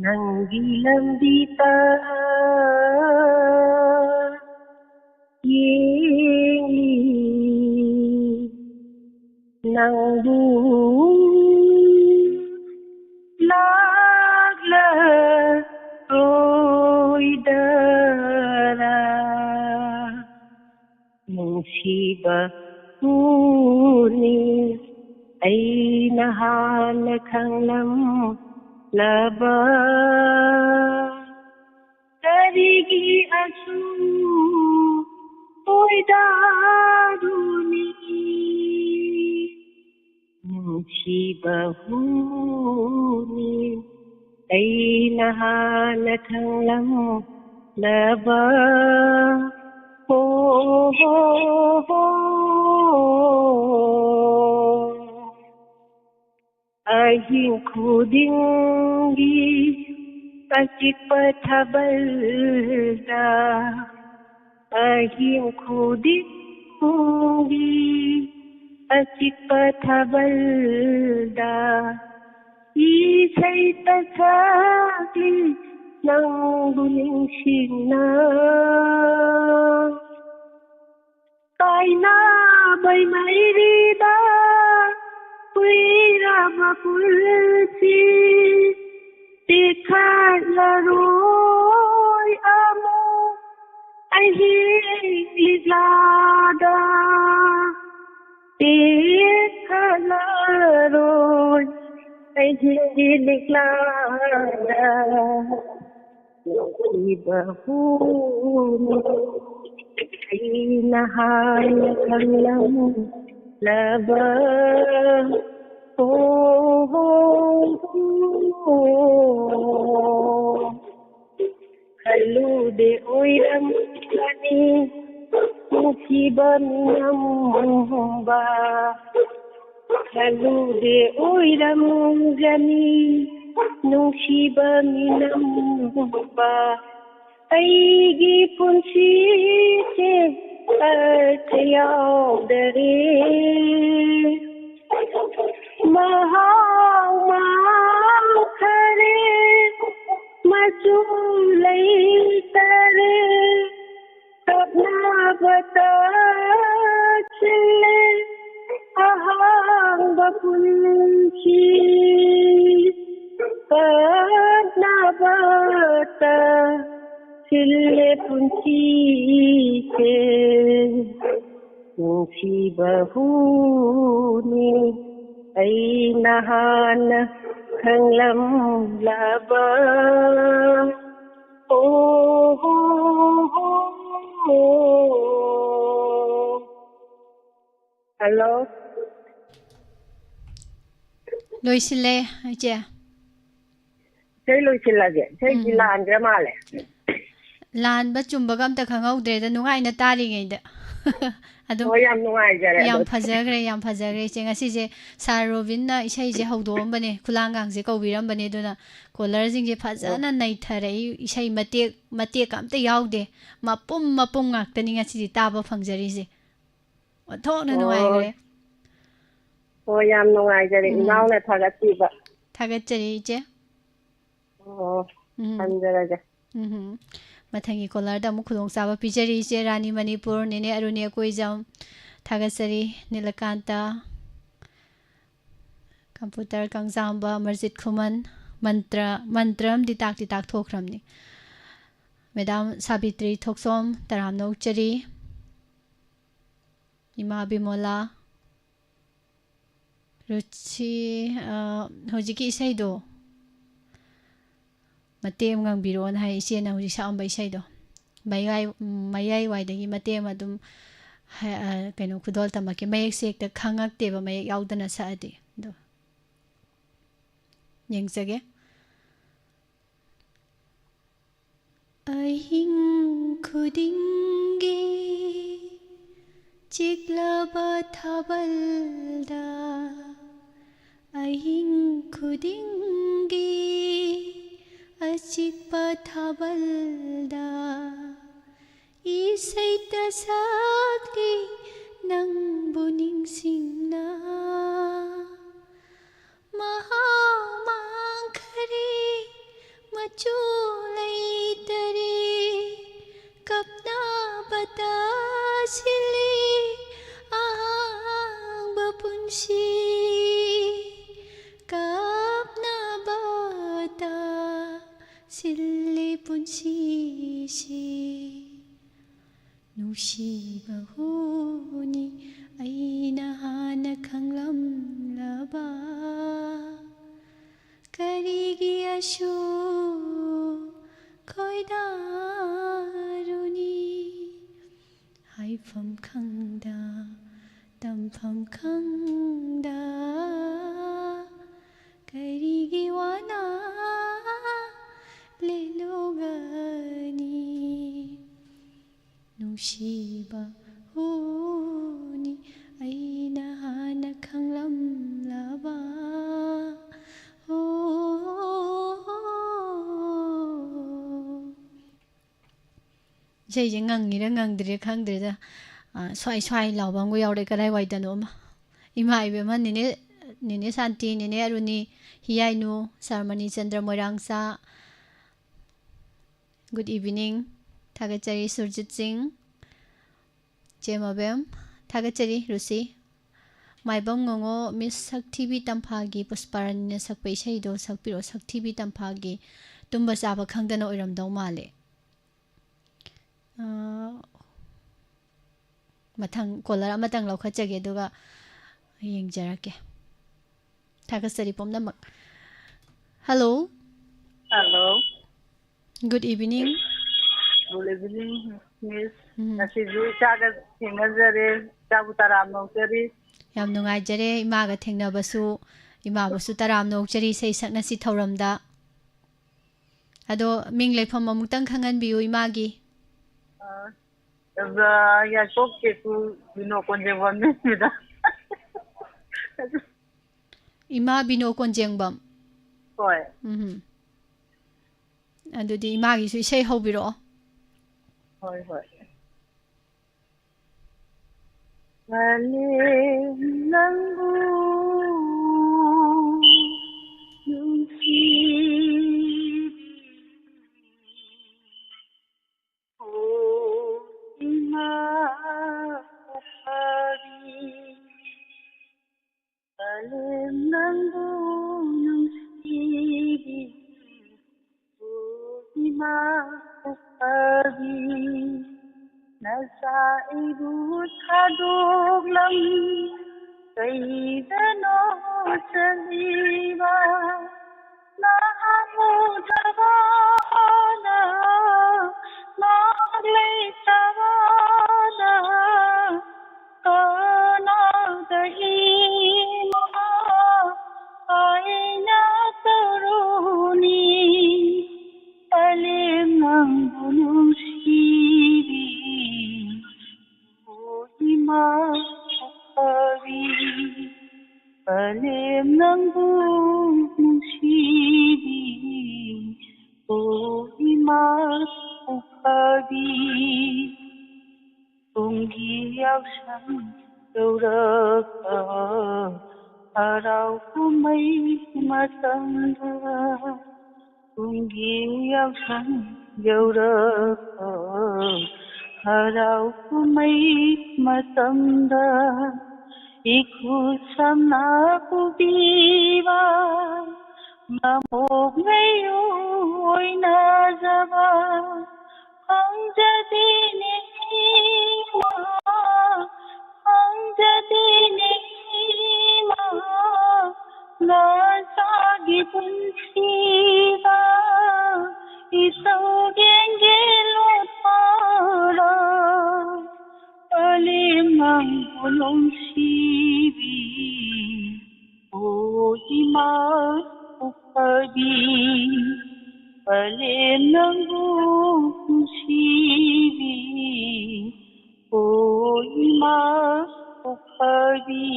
Nangi Lambita Yengi Nangdu Lagla Oidara Nungsiba Uni Aina hala khanglam laba Tarigi asu खोइदारुनी नुंसीबा हुनी ꯑꯩꯅ ꯍꯥꯟꯅ ꯈꯪꯂꯝꯂꯕ ꯍꯣ ꯍꯣ ꯍꯣ ꯑꯍꯤꯡ ꯈꯨꯗꯤꯡꯒꯤ ꯑꯆꯤꯛꯄ ꯊꯥꯕꯜꯗ ꯑꯍꯤꯡ ꯈꯨꯗꯤꯡꯒꯤ ꯑꯆꯤꯛꯄ ꯊꯥꯕꯜꯗ 이세이 따삭이 낭부닝신나 까이나 바이마이리다 뿌이라마 뿔지 티칼라로이 아모 아이히리라다 티칼라로이 Niklada Iba huni Ainahan kanglang laba Oh Kalude oiram kani Musiba minamba Kalude oiram gani nungsiba minamba Aigi punsise artha yaudare Mahau khare masulai tare Tapna bata chile ahang bapunchi Tapna bata chile punchi ke Nungsiba huni Ainahan khanglamlaba Oh Hello Loisile aje Sei loisilage sei gilandra male Lan ba chumba gam ta khangaude da nungai na tari ngai da adum yam nungaijare yam phajagre che ngasi je Sarovin na isai je hawdom bane khulangang je kaubiram bane duna caller jing je phajana nai thare isai mate kam ta yaude mapum ngak tani ngasi ji taba phangjari je othok na nungai gre yam nungaijare inaw na thagatiba thagachari je anjaraja Mathangi caller da mu khudong saba pijari je Rani Manipur nene arune koijam Thagasari Nilakanta Computer Kangzamba Marjit Khuman Mantram di tak thokramni Madam Sabitri Thoksom Taram Nokchari Ima Bimola Ruchi hojiki isai do Matem ngang biron hai ise na hoji sa ambai sai do mayai waidagi matem adum kaino khudol tamake mayek sek ta khangak te ba mayek yaudana sa ade do yengsage ahing khudingi chiklaba thabalda ahing khudingi achikpa thabalda isai tasakli nangbu ningsingna mahamang khare machu laitare kapna bata sili ahang bapunsi kapna bata Sili punsi si Nungsiba huni Ainahan khanglamlaba Karigi ashu Khoidaruni Haifam खंगदा तमफम खंगदा करिगी वाना लेलोगनी नुशीबा हुनी अइना हाना खंगलमलाबा इसे ngangira ngangdire khangdire swai swai laubang go yaure karai waidano ma ima ibe man nine santi nine aruni hiainu sarmani chandra moirangsa good evening thagachari surjit singh jemabem thagachari rusi maibam ngongo miss saktibi tampagi pusparani sakpai saido sakpiro saktibi tampagi tumba saba khangdana oiramdau male mathang kolar amatang laukhachage aduga yengjarake thagasari pomnamak hello good evening miss nasibu chaga thengajare chabu taram nokjari yam nungaijare imaga thengnabasu imabasu taram nokjari sei sakna si thoramda ado ming lepham amutang khangan biu imagi ya sok ke tu bino konjengwam nida ima bino konjengbam hoi adudi imagi su sei hobiro hoi mane nangu Nasaibu thadoglam kaidano chaliba namu javana nagle chavana kana dahima aina taruni alim nangulum shiri ima avi alim nangulum shiri ima avi tungi yausam dauraka harau kumai matanga tungi yausam dauraka harau kumai matanga iku samna kubiwa mamok ngayo oina jaba hangjadi ne Nasagi punsiga isau gengelo para alimang bulong sibi o ima upadi alimang bulong sibi o ima upadi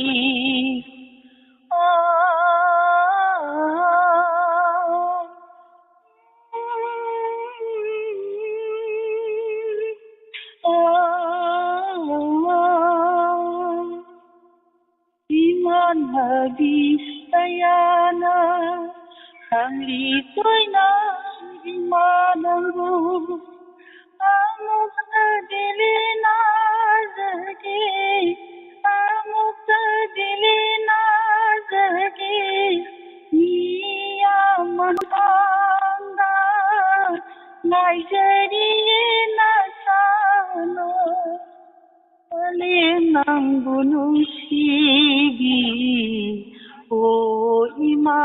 Iman habis sayana Hamli toina imanangu Amuk dilina zagi Amuk dilina zagi Niya mananda Nigeria sana Alinang gunung sibi O ima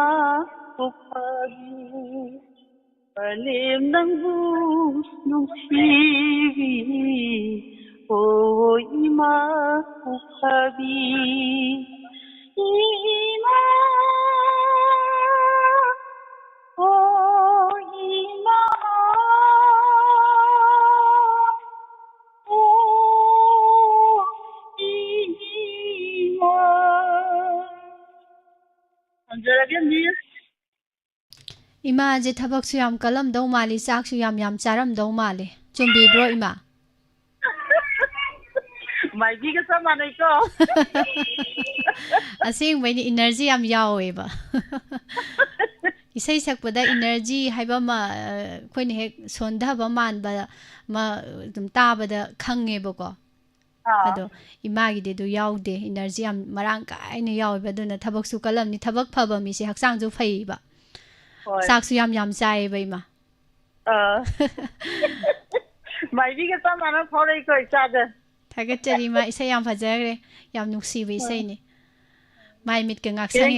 upagi Alinang gunung sibi ओ इमा फबी इमा ओ इमा ओ इमा अंजरगे मिस इमा जे थबक सु याम कलम दौ माली चाक सु याम चारम दौ माले चुम्बीब्रो इमा माइबी के सब माने को असेंग मैंने एनर्जी याम यावेबा इसै सकपदा एनर्जी हाइबा मा खोइने हेक सोंधाबा मानबा मा तुम ताबदा खंगेबको अदो इमागिदे दु यावदे एनर्जी याम मरांग काइने यावेबा दुना थबक सु कलम नि थबक फबा मी से हक्सांग जु फैबा साक्सु याम चाइबा इमा माइबी के सब माने फौरै को इचादे थागतरी मा इसै याम फजरे याम नुक्सीबे इसैने माइ मिट के ngak sang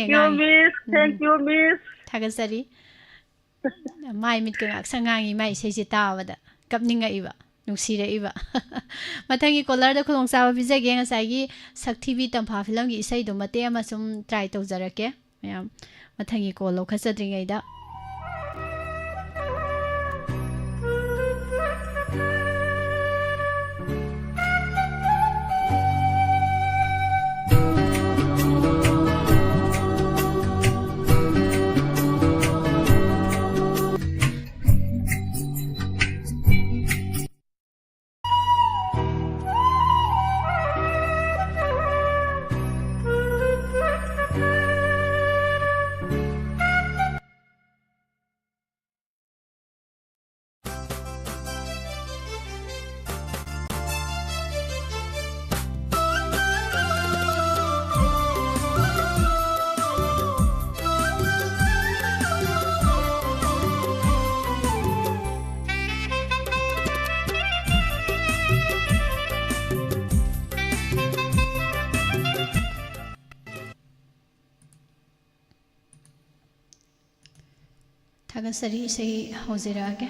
Thank you miss थागतरी माइ मिट के ngak sang ngangi mai isai se tabada kapninga iba नुक्सीरे इबा मथंगी कॉलर द खुलोंग साबा बिजगे ngasai saktibi tampa film gi isai do mate ama sum try tawjarake ma'am मथंगी कॉल लो खसद्रिङैदा थागसरी से हौजरागे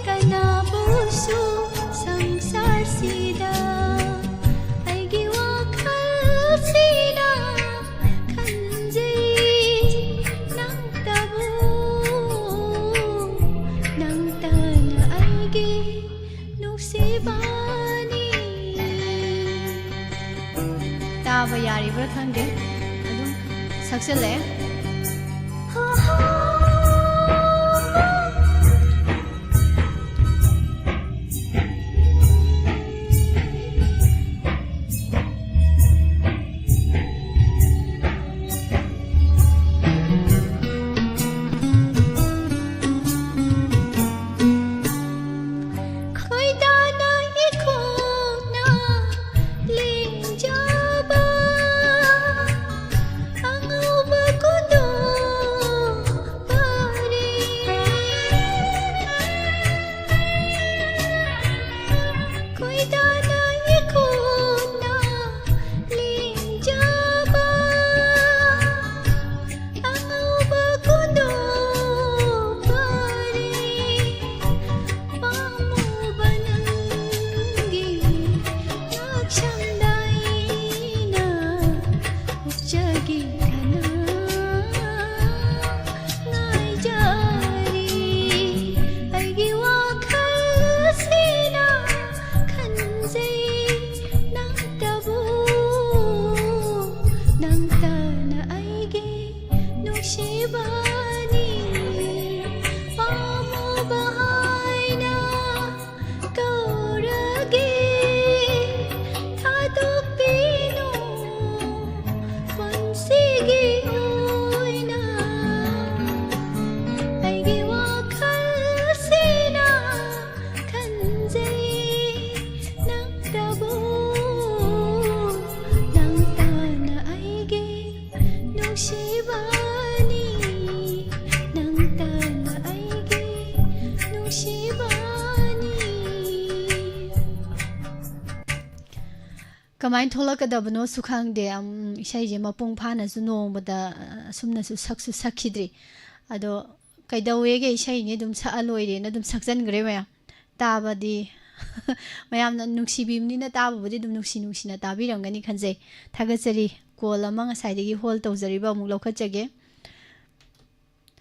Kanabo ताबा यारिब्रा खंदे अदुम सक्सेले कमाइन थोलकदबनो सुखांदे इसाइजे मपुंग फानासु नोंबदा सुमनासु सक्सु सखिद्री अदो कैदवेगे इसाइने दुम सअलोइरेना दुम सक्जनग्रे मया ताबदी मयामना नुक्सिबिमनिना ताबबुदि दुम नुक्सिना ताबिरंगनी खनजे थागचरी कॉल अमा ngसाइदगी होल तौजरिबा अमुक लौखचगे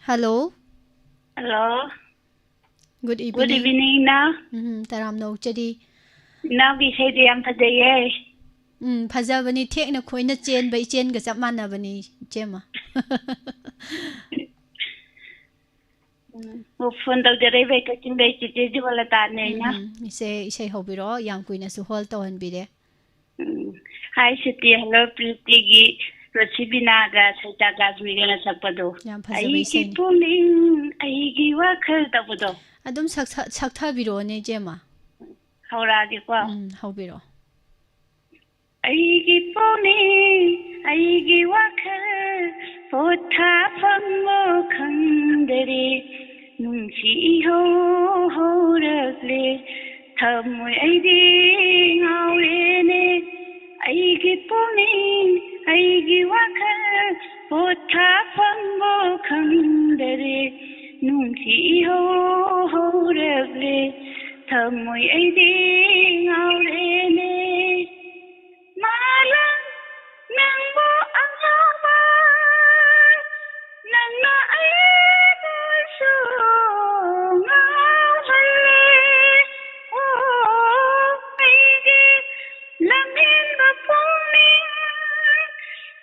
hello hello good good evening ना तराम नौचरी ना बिसेदे याम फजैये फजाबनी थेक्न खोइना चेनबा इचेनगा चप मानबनी चेमा वो फोन तौजरे बे कचिंग बे चिचे जिवला ताने ना इसे होबिरो याम कुइना सु होल तौहनबिरे हाय सिटी हेलो प्रीति गी रसिबिना गा सैता गाजमीगा ना सकपदो याम फजाबे इसे पुलिंग आईगी वाखल तबदो अदुम सक्थाबिरो ने जेमा हौरागे को हौबिरो आईगी पुलिंग आईगी वाखल पोथा फंगो खंदरे नुंसी हो रगले थमुय आईदी ngawrene आईगी पुलिंग आईगी वाखल पोथा फंगो खंदरे नुंसी हो रगले थमुय आईदी ngawrene malang nangbo angaba nangna aibo su ngawhale aige lamin bapuming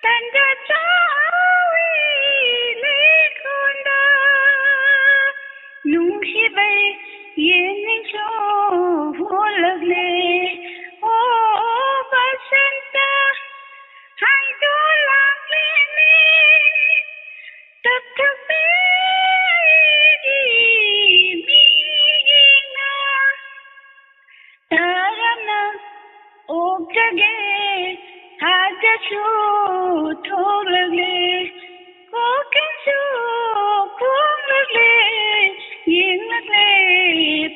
tanda chawi lekunda nunghibai yening so holagle basanta hai do lagle me tatbe miyina tarana okage hajasu tholagle kokensu kumlagle yenglagle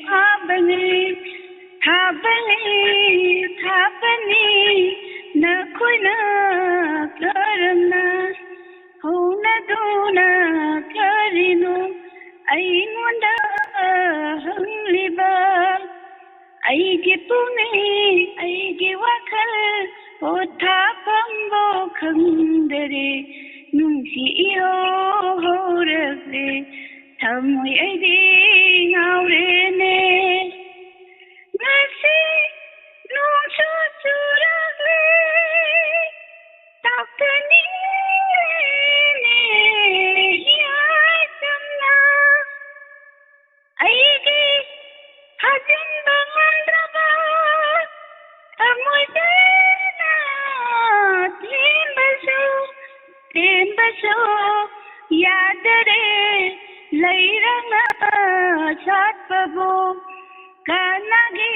phabane थापनी न खुना करना हो न दूना करिनु ऐमुंदा हंगलिबा ऐगे पुने ऐगे वखल ओ थापंबो खंदरे नुंसी इहो होरगले थमुय ऐदे ngawrene nasi nungsu churagle ꯁꯥꯠꯄꯕꯨ ꯀꯅꯥꯒꯤ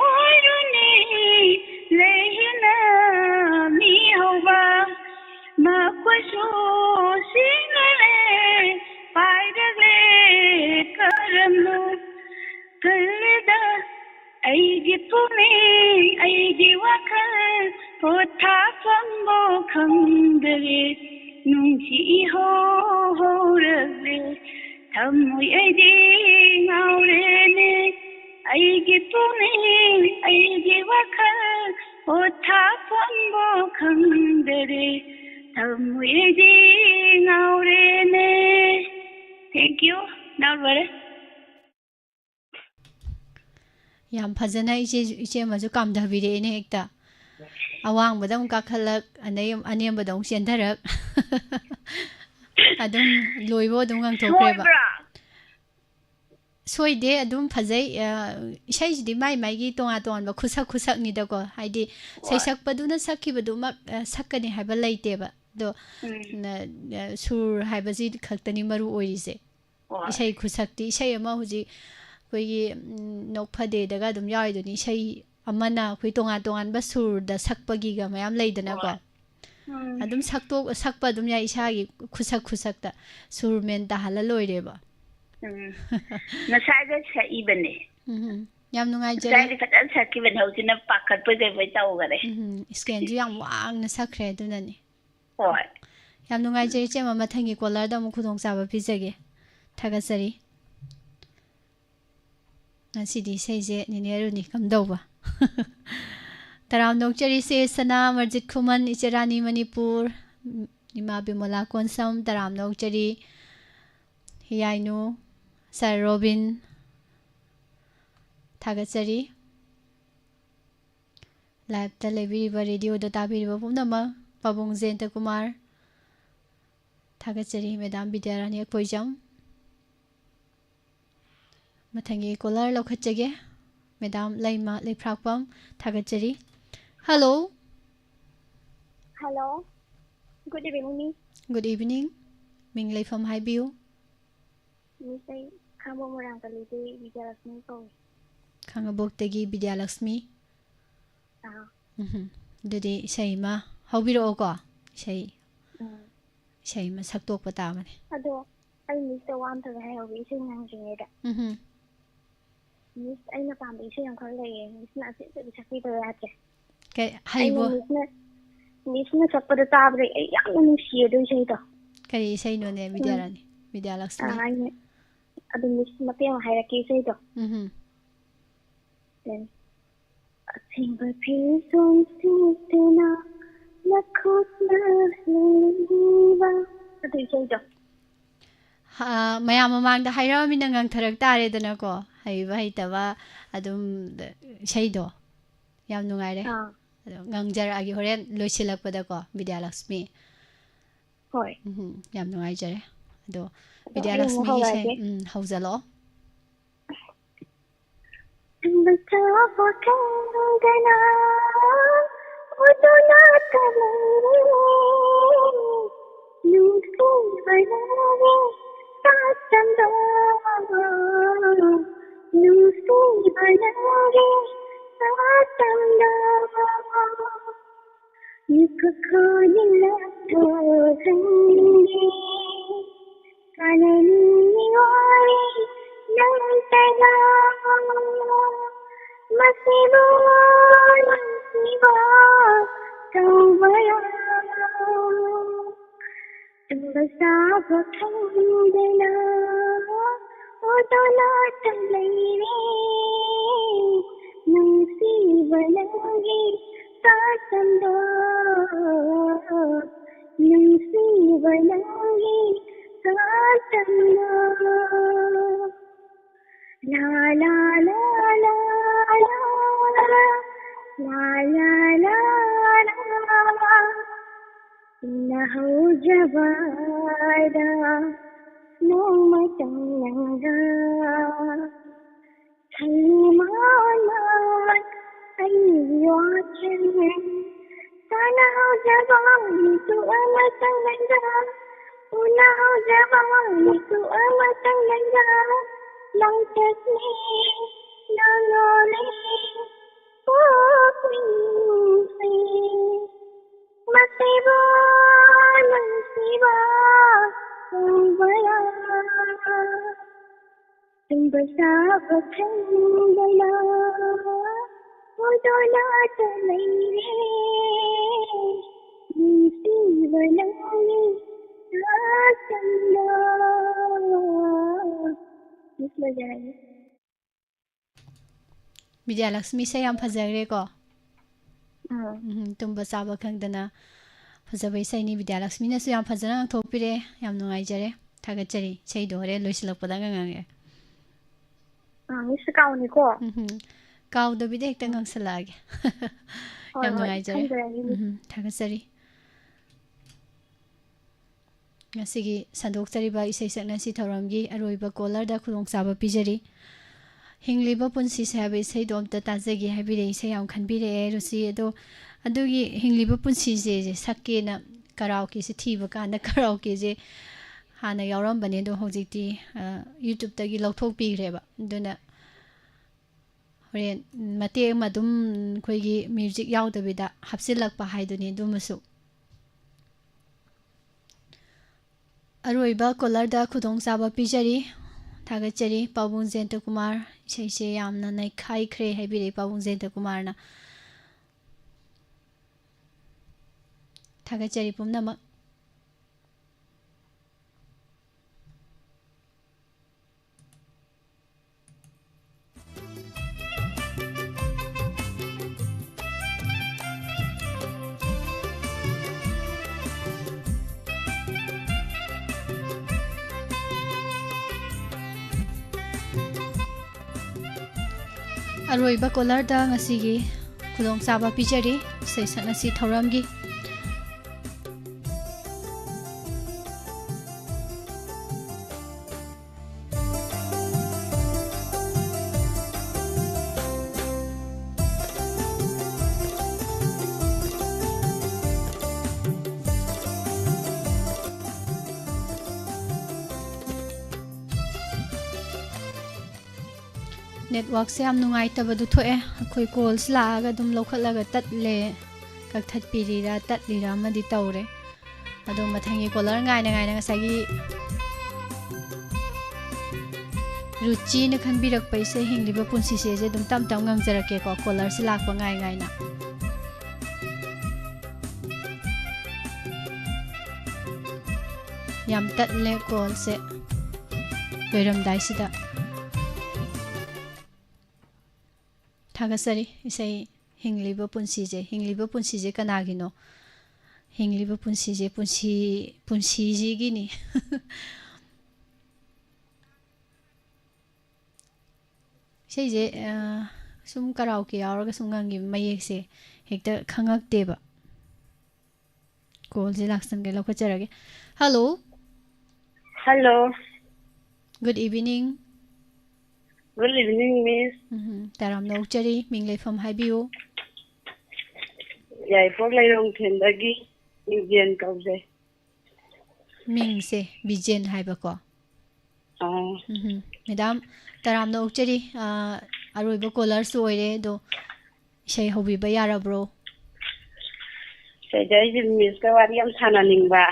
ꯑꯣꯏꯔꯨꯅꯤ ꯂꯩꯍꯤꯅ ꯃꯤꯍꯧꯕ ꯃꯈꯣꯏꯁꯨ ꯁꯤꯡꯂꯦ ꯄꯥꯏꯔꯒꯦ ꯀꯔꯝꯅ ꯀꯜꯂꯤꯗ ꯑꯩꯒꯤ ꯄꯨꯛꯅꯤꯡ ꯑꯩꯒꯤ ꯋꯥꯈꯜ ꯄꯣꯊꯥꯐꯝꯕꯨ ꯈꯪꯗꯔꯦ ꯅꯨꯡꯁꯤ ꯏꯍꯧꯔꯛꯂꯦ ꯊꯝꯃꯣꯏ ꯑꯩꯗꯤ ꯉꯥꯎꯔꯦꯅꯦ ꯑꯩꯒꯤ ꯄꯨꯛꯅꯤꯡ ꯑꯩꯒꯤ ꯋꯥꯈꯜ ꯄꯣꯊꯥꯐꯝꯕꯨ ꯈꯪꯗꯔꯦ ꯊꯝꯃꯣꯏ ꯑꯩꯗꯤ ꯉꯥꯎꯔꯦꯅꯦ. Thank you. Now what? ꯌꯥꯝ ꯐꯖꯅ ꯏꯆꯦ ꯑꯃꯁꯨ ꯀꯥꯝꯊꯕꯤꯔꯛꯑꯦꯅꯦ ꯍꯦꯛꯇ ꯑꯋꯥꯡꯕꯗ ꯑꯃꯨꯛ ꯀꯥꯈꯠꯂꯛ ꯑꯅꯦꯝꯕꯗ ꯑꯃꯨꯛ ꯆꯦꯟꯊꯔꯛ ꯑꯗꯨꯝ ꯂꯣꯏꯕ ꯑꯗꯨꯝ ꯉꯥꯡꯊꯣꯛꯈ꯭ꯔꯦꯕ ꯁꯣꯏꯗꯦ ꯑꯗꯨꯝ ꯐꯖꯩ ꯏꯁꯩꯁꯤꯗꯤ ꯃꯥꯏꯒꯤ ꯇꯣꯉꯥꯟ ꯇꯣꯉꯥꯟꯕ ꯈꯨꯁꯛꯅꯤꯗꯀꯣ ꯍꯥꯏꯗꯤ ꯁꯩꯁꯛꯄꯗꯨꯅ ꯁꯛꯈꯤꯕꯗꯨꯃꯛ ꯁꯛꯀꯅꯤ ꯍꯥꯏꯕ ꯂꯩꯇꯦꯕ ꯑꯗꯣ ꯁꯨꯔ ꯍꯥꯏꯕꯁꯤ ꯈꯛꯇꯅꯤ ꯃꯔꯨ ꯑꯣꯏꯔꯤꯁꯦ ꯏꯁꯩ ꯈꯨꯁꯛꯇꯤ ꯏꯁꯩ ꯑꯃ ꯍꯧꯖꯤꯛ ꯑꯩꯈꯣꯏꯒꯤ ꯅꯣꯛꯐꯗꯦꯗꯒ ꯑꯗꯨꯝ ꯌꯥꯎꯔꯤꯗꯨꯅꯤ ꯏꯁꯩ ꯑꯃꯅ ꯑꯩꯈꯣই ꯇꯣꯉꯥꯟ ꯇꯣꯉꯥꯟꯕ ꯁꯨꯔꯗ ꯁꯛꯄꯒꯤꯒ ꯃꯌꯥꯝ ꯂꯩꯗꯅꯀꯣ ꯑꯗꯨꯝ ꯁꯛꯄ ꯑꯗꯨꯝ ꯌꯥꯏ ꯏꯁꯥꯒꯤ ꯈꯨꯁꯛꯇ ꯁꯨꯔ ꯃꯦꯟ ꯇꯥꯍꯜꯂ ꯂꯣꯏꯔꯦꯕ ꯉꯁꯥꯏꯗ ꯁꯛꯏꯕꯅꯦ ꯌꯥꯝ ꯅꯨꯡꯉꯥꯏꯖꯔꯦ ꯉꯁꯥꯏꯗꯤ ꯐꯖꯅ ꯁꯛꯈꯤꯕꯅꯦ ꯍꯧꯖꯤꯛꯅ ꯄꯥꯈꯠꯄꯣꯏ ꯀꯩꯕꯣꯏ ꯇꯧꯈꯔꯦ ꯏꯁꯀꯦꯟꯁꯨ ꯌꯥꯝ ꯋꯥꯡꯅ ꯁꯛꯈ꯭ꯔꯦ ꯑꯗꯨꯅꯅꯤ ꯍꯣꯏ ꯌꯥꯝ ꯅꯨꯡꯉꯥꯏꯖꯔꯦ ꯏꯆꯦꯝꯃ ꯃꯊꯪꯒꯤ ꯀꯣꯂꯔꯗ ꯑꯃꯨꯛ ꯈꯨꯗꯣꯡꯆꯥꯕ ꯄꯤꯖꯒꯦ ꯊꯥꯒꯠꯆꯔꯤ ꯉꯁꯤꯗꯤ ꯏꯁꯩꯁꯦ ꯅꯤꯅꯦ ꯔꯨꯅꯤ ꯀꯝꯗꯧꯕ ꯇꯔꯥꯝ ꯅꯣꯛꯆꯔꯤꯁꯦ ꯁꯅꯥ ꯃꯔꯖꯤꯠ ꯈꯨꯃꯟ ꯏꯆꯦꯔꯥꯅꯤ ꯃꯅꯤꯄꯨꯔ ꯏꯃꯥ ꯕꯤꯃꯣꯂꯥ ꯀꯣꯟꯁꯝ ꯇꯔꯥꯝ ꯅꯣꯛꯆꯔꯤ ꯍꯤꯌꯥꯏꯅꯨ ꯁꯔ ꯔꯣꯕꯤꯟ ꯊꯥꯒꯠꯆꯔꯤ ꯂꯥꯏꯚꯇ ꯂꯩꯕꯤꯔꯤꯕ ꯔꯦꯗꯤꯑꯣꯗ ꯇꯥꯕꯤꯔꯤꯕ ꯄꯨꯝꯅꯃꯛ ꯄꯥꯕꯨꯡ ꯖꯌꯟꯇ ꯀꯨꯃꯥꯔ ꯊꯥꯒꯠꯆꯔꯤ ꯃꯦꯗꯥꯝ ꯕꯤꯗ꯭ꯌꯥꯔꯥꯅꯤ ꯑꯀꯣꯏꯖꯝ ꯃꯊꯪꯒꯤ ꯀꯣꯂꯔ ꯂꯧꯈꯠꯆꯒꯦ ꯃꯦꯗꯥꯝ ꯂꯩꯃ ꯂꯩꯐ꯭राꯛꯄꯝ ꯊꯥꯒꯠꯆꯔꯤ hello Hello. Good evening. Good evening ꯃꯤꯡ ꯂꯩꯐꯝ ꯍꯥꯏꯕꯤꯌꯨ Miss ay kamo morang kalite Vidyalakshmi ko. ꯈꯥꯡꯉꯕꯣꯛꯇꯒꯤ Bidyalakshmi ꯑꯗꯨꯗꯤ ꯏꯁꯩ ꯑꯃ ꯍꯧꯕꯤꯔꯛꯑꯣꯀꯣ ꯏꯁꯩ ꯑꯃ ꯁꯛꯇꯣꯛꯄ ꯇꯥꯕꯅꯤ Ado ay Miss ta wan ta hay hobi isay nangringeda. Miss ay napambi isay ang kalaye. Miss na asik sa sakti to yate. ꯍꯩꯕꯣ Miss na sakpada tabre ay yamna nungsiyo do isay to. ꯀꯔꯤ ꯏꯁꯩꯅꯣꯅꯦ ꯕꯤꯗ꯭ꯌꯥꯔꯥꯅꯤ Bidyalakshmi Ay ado Miss mapiyang hayraki isay to. Then asimba pisong sitena lakot na liwa. Ado isay to. ꯃꯌꯥꯝ ꯃꯃꯥꯡꯗ ꯍꯥꯏꯔꯛꯑꯃꯤꯅ ꯉꯥꯡꯊꯔꯛ ꯇꯥꯔꯦꯗꯅꯀꯣ ꯍꯩꯕ ꯍꯩꯇꯕ ꯑꯗꯨꯝ ꯏꯁꯩꯗꯣ ꯌꯥꯝ ꯅꯨꯡꯉꯥꯏꯔꯦ ꯑꯗꯣ ꯉꯥꯡꯖꯔꯛꯑꯒꯦ ꯍꯣꯔꯦꯟ ꯂꯣꯏꯁꯤꯜꯂꯛꯄꯗꯀꯣ ꯕꯤꯗ꯭ꯌꯥꯂꯛꯁꯃꯤ Hoy. ꯌꯥꯝ ꯅꯨꯡꯉꯥꯏꯖꯔꯦ ꯑꯗꯣ ꯕꯤꯗ꯭ꯌꯥꯂꯛꯁꯃꯤꯒꯤ ꯏꯁꯩ ꯍꯧꯖꯜꯂꯛꯑꯣ lòng chất này đang ngó lên phố quỳnh sinh mà say bơ nắng say bơ cùng với từng bờ xa bờ thân đôi lỡ ôi đôi lỡ cho lấy đi xin với nắng đã chân lỡ Vidya Lakshmi se yam phajare ko tumba saba khangdana phajabei sai ni Vidya Lakshmi na su yam phajana thokpire yam nungai jare thagachari sei dore loisilakpada ngange Miss Cao ni ko kaw da bide ekta ngangsalage yam nungai jare thagachari ngasigi sandokchariba isai saknasi thoramgi aroiba kolar da khulong saba pijari hingliba punsi sabe isai domta tajagi habire isai yam khanbire rusi edo adugi hingliba punsi je sakke na karaoke se thiba kana karaoke je hana yauram bane do hojikti YouTube tagi lokthok pigreba duna horen mate madum khoigi music yaudabida hapsilakpa haiduni dumasu अरोइबा कोलरदा खुदोंग साबा पिजरी थागचरी पाबुंग जेंट कुमार इसे यामना नैखाई ख्रे हाइबिरे पाबुंग gent कुमारना थागचरी पुमनमक अरोइबा कोलरदा ngasiगी khudong saba pijari sei saknasi thoramgi network se am nungai tabadu thoe khoi calls laaga dum lokhalaga tatle kakthat pirira tatlira madi tawre adu mathangi caller ngai na ngasagi ruchi na khanbirak paise hingliba punsi se je dum tam tam ngangjarake ko caller si lakpa ngai ngai na yam tatle call se beram dai sida थागसरी इसे हिंगलिबा पुंसी जे कनागिनो हिंगलिबा पुंसी जे पुंसी जी गिनी से जे सुम कराओके यावरगा सुंगांगी मयेक से हेक्ता खंगक्तेबा कॉल जे लाक्सन के लखचरगे hello hello good evening Good evening, Miss. Taram Nokchari, Mingley from Habiu. Yai Pog Layrong Kendagi, Indian Cause. Ming se, Bijen Hibako. Madam Taram Nokchari, Aruba Collar Soire, do Shay Hobby Bayara bro. Say, Miss Kawariam Sananinga.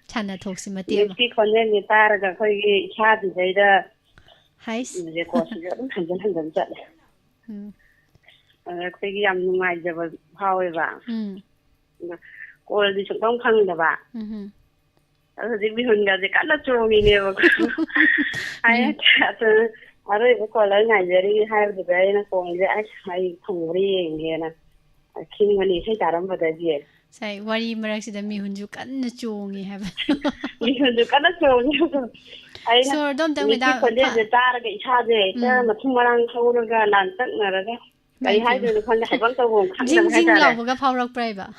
Tana talks in Matia. You speak on any Taraga, Chadi, Zeta. Hi. The course is a young nungai, however. All this long hung the back. As if we hung the color to me never. I had I read the color Nigeria have the brain of the I hungry and a king when he said Aram for the year. Say, what you mirax the me when you can't chong you have. You cannot show. So don't tell me that. The target had it, Matumarang Toga Lantan. I had to find the one Jing Love of Power of Brava.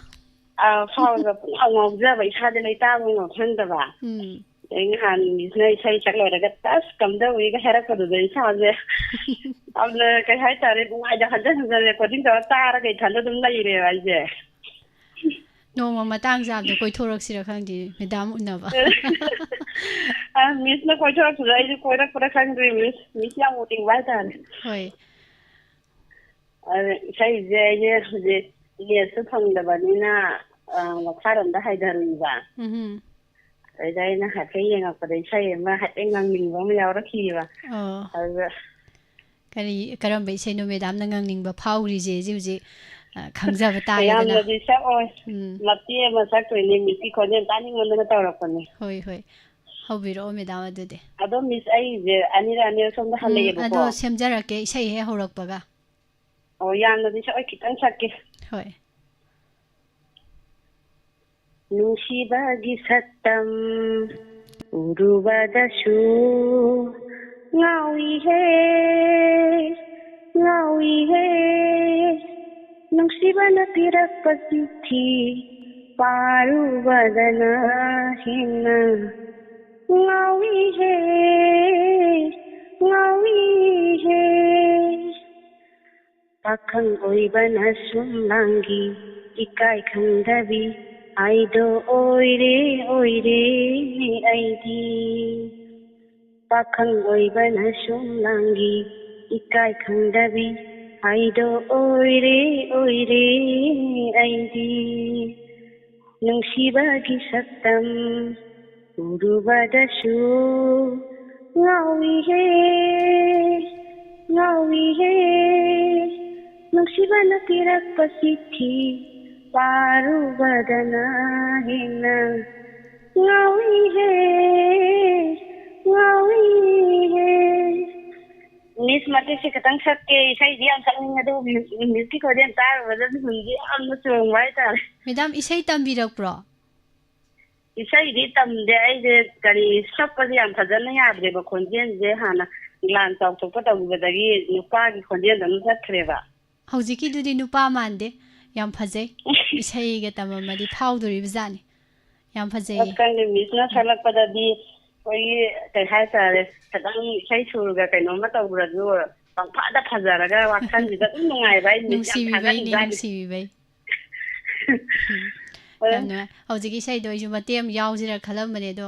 Power of observer had a town of Sandava. And his name say chocolate that's come down with a hair for the child there. On the Kahata, why the Hadan according to a target, 100 lady right there. No, Mamma Tangs up the Koitorok Sirakandi, Madame Unava. ꯃꯤꯁꯅ ꯀꯣꯏꯊꯣꯔꯛꯄꯗ ꯑꯩꯁꯨ ꯀꯣꯏꯔꯛꯄ꯭ꯔꯥ ꯈꯪꯗ꯭ꯔꯤ ꯃꯤꯁ ꯌꯥꯝ ꯎꯅꯤꯡꯕ ꯍꯥꯏꯇꯥꯔꯦ ꯍꯣꯏ ꯑꯗ ꯏꯁꯩꯁꯦ ꯑꯩꯁꯦ ꯍꯧꯖꯤꯛ ꯅꯦꯠꯁꯨ ꯐꯪꯗꯕꯅꯤꯅ ꯃꯈꯥꯔꯣꯝꯗ ꯍꯥꯏꯊꯔꯨꯏꯕ ꯑꯗꯨꯗ ꯑꯩꯅ ꯍꯥꯏꯐꯦꯠ ꯌꯦꯡꯉꯛꯄꯗ ꯏꯁꯩ ꯑꯃ ꯍꯥꯏꯐꯦꯠ ꯉꯪꯅꯤꯡꯕ ꯑꯃ ꯌꯥꯎꯔꯛꯈꯤꯕ ꯑꯗꯨꯗ ꯀꯔꯝꯕ ꯏꯁꯩꯅꯣ ꯃꯦꯗꯥꯝꯅ ꯉꯪꯅꯤꯡꯕ ꯐꯥꯎꯔꯤꯁꯦ ꯍꯧꯖꯤꯛ ꯈꯪꯖꯕ ꯇꯥꯔꯦꯗꯅ ꯌꯥꯝꯅꯗꯤ ꯁꯛꯑꯣꯏ ꯃꯇꯦꯛ ꯑꯃ ꯁꯛꯇꯣꯏꯅꯦ ꯃꯤꯁꯀꯤ ꯈꯣꯟꯖꯦꯜ ꯇꯥꯅꯤꯡꯃꯟꯗꯅ ꯇꯧꯔꯛꯄꯅꯦ ꯍꯣꯏ ꯍꯣꯏ ꯍꯧꯕꯤꯔꯛꯑꯣ ꯃꯦꯗꯥꯝ ꯑꯗꯨꯗꯤ ꯑꯗꯣ ꯃꯤꯁ ꯑꯩꯁꯦ ꯑꯅꯤꯔꯛ ꯁꯣꯝꯗ ꯍꯜꯂꯛꯑꯦꯕꯀꯣ ꯑꯗꯣ ꯁꯦꯝꯖꯔꯛꯀꯦ ꯏꯁꯩ ꯍꯦꯛ ꯍꯧꯔꯛꯄꯒ ꯌꯥꯝꯅꯗꯤ ꯁꯛꯑꯣꯏ ꯈꯤꯇꯪ ꯁꯛꯀꯦ ꯍꯣꯏ ꯅꯨꯡꯁꯤꯕꯒꯤ ꯁꯛꯇꯝ ꯎꯔꯨꯕꯗꯁꯨ ꯉꯥꯎꯏꯍꯦ ꯉꯥꯎꯏꯍꯦ ꯅꯨꯡꯁꯤꯕꯅ ꯄꯤꯔꯛꯄ ꯆꯤꯊꯤ ꯄꯥꯔꯨꯕꯗꯅ ꯍꯦꯟꯅ ꯉꯥꯎꯏꯍꯦ ꯉꯥꯎꯏꯍꯦ ꯄꯥꯈꯪ ꯑꯣꯏꯕꯅ ꯁꯨꯝ ꯂꯥꯡꯒꯤ ꯏꯀꯥꯏ ꯈꯪꯗꯕꯤ ꯑꯩꯗꯣ ꯑꯣꯏꯔꯦꯅꯦ ꯑꯩꯗꯤ ꯄꯥꯈꯪ ꯑꯣꯏꯕꯅ ꯁꯨꯝ ꯂꯥꯡꯒꯤ ꯏꯀꯥꯏ ꯈꯪꯗꯕꯤ ꯑꯩꯗꯣ ꯑꯣꯏꯔꯦꯅꯦ ꯑꯩꯗꯤ ꯅꯨꯡꯁꯤꯕꯒꯤ ꯁꯛꯇꯝ ꯎꯔꯨꯕꯗꯁꯨ ꯉꯥꯎꯏꯍꯦ ꯉꯥꯎꯏꯍꯦ ꯅꯨꯡꯁꯤꯕꯅ ꯄꯤꯔꯛꯄ ꯆꯤꯊꯤ ꯄꯥꯔꯨꯕꯗꯅ ꯍꯦꯟꯅ ꯉꯥꯎꯏꯍꯦ ꯉꯥꯎꯏꯍꯦ ꯃꯤꯁ ꯃꯇꯦꯛꯁꯦ ꯈꯤꯇꯪ ꯁꯛꯀꯦ ꯏꯁꯩꯗꯤ ꯌꯥꯝ ꯁꯛꯅꯤꯡꯉꯦ ꯑꯗꯨ ꯃꯤꯁꯀꯤ ꯈꯣꯟꯖꯦꯜ ꯇꯥꯔꯨꯕꯗ ꯃꯤꯍꯨꯟꯁꯦ ꯌꯥꯝꯅ ꯆꯣꯡꯕ ꯍꯥꯏꯇꯥꯔꯦ ꯃꯦꯗꯥꯝ ꯏꯁꯩ ꯇꯝꯕꯤꯔꯛꯄ꯭ꯔꯣ ꯏꯁꯩꯗꯤ ꯇꯝꯗꯦ ꯑꯩꯁꯦ ꯁꯛꯄꯁꯦ ꯌꯥꯝ ꯐꯖꯅ ꯌꯥꯗ꯭ꯔꯦꯕ ꯈꯣꯟꯖꯦꯜꯁꯦ ꯍꯥꯟꯅ ꯒ꯭ꯂꯥꯟ ꯆꯥꯎꯊꯣꯛꯄ ꯇꯧꯈꯤꯕꯗꯒꯤ ꯅꯨꯄꯥꯒꯤ ꯈꯣꯟꯖꯦꯜꯗ ꯑꯗꯨꯝ ꯆꯠꯈ꯭ꯔꯦꯕ ꯍꯧꯖꯤꯛꯀꯤꯗꯨꯗꯤ ꯅꯨꯄꯥ ꯃꯥꯟꯗꯦ ꯌꯥꯝ ꯐꯖꯩ ꯏꯁꯩꯒ ꯇꯝꯃꯝꯃꯗꯤ ꯐꯥꯎꯗꯣꯔꯤꯕꯖꯥꯠꯅꯤ ꯌꯥꯝ ꯐꯖꯩꯌꯦ ꯈꯪꯗꯦ ꯃꯤꯁꯅ ꯁꯛꯂꯛꯄꯗꯗꯤ ꯑꯩꯈꯣꯏꯒꯤ ꯀꯩ ꯍꯥꯏꯇꯥꯔꯦ ꯈꯤꯇꯪ ꯏꯁꯩ ꯁꯨꯔꯒ ꯀꯩꯅꯣꯝꯃ ꯇꯧꯈ꯭ꯔꯁꯨ ꯄꯪꯐꯥꯗ ꯐꯖꯔꯒ ꯋꯥꯈꯜꯁꯤꯗ ꯑꯗꯨꯝ ꯅꯨꯡꯉꯥꯏꯕ ꯑꯩ ꯃꯤꯁ ꯌꯥꯝ ꯊꯥꯒꯠꯂꯤꯖꯥꯠꯅꯤ ꯅꯨꯡꯁꯤꯕꯤꯕꯩ ꯌꯥꯝ ꯅꯨꯡꯉꯥꯏ ꯍꯧꯖꯤꯛꯀꯤ ꯏꯁꯩꯗꯣ ꯑꯩꯁꯨ ꯃꯇꯦꯛ ꯑꯃ ꯌꯥꯎꯁꯤꯔ ꯈꯜꯂꯝꯕꯅꯦ ꯑꯗꯣ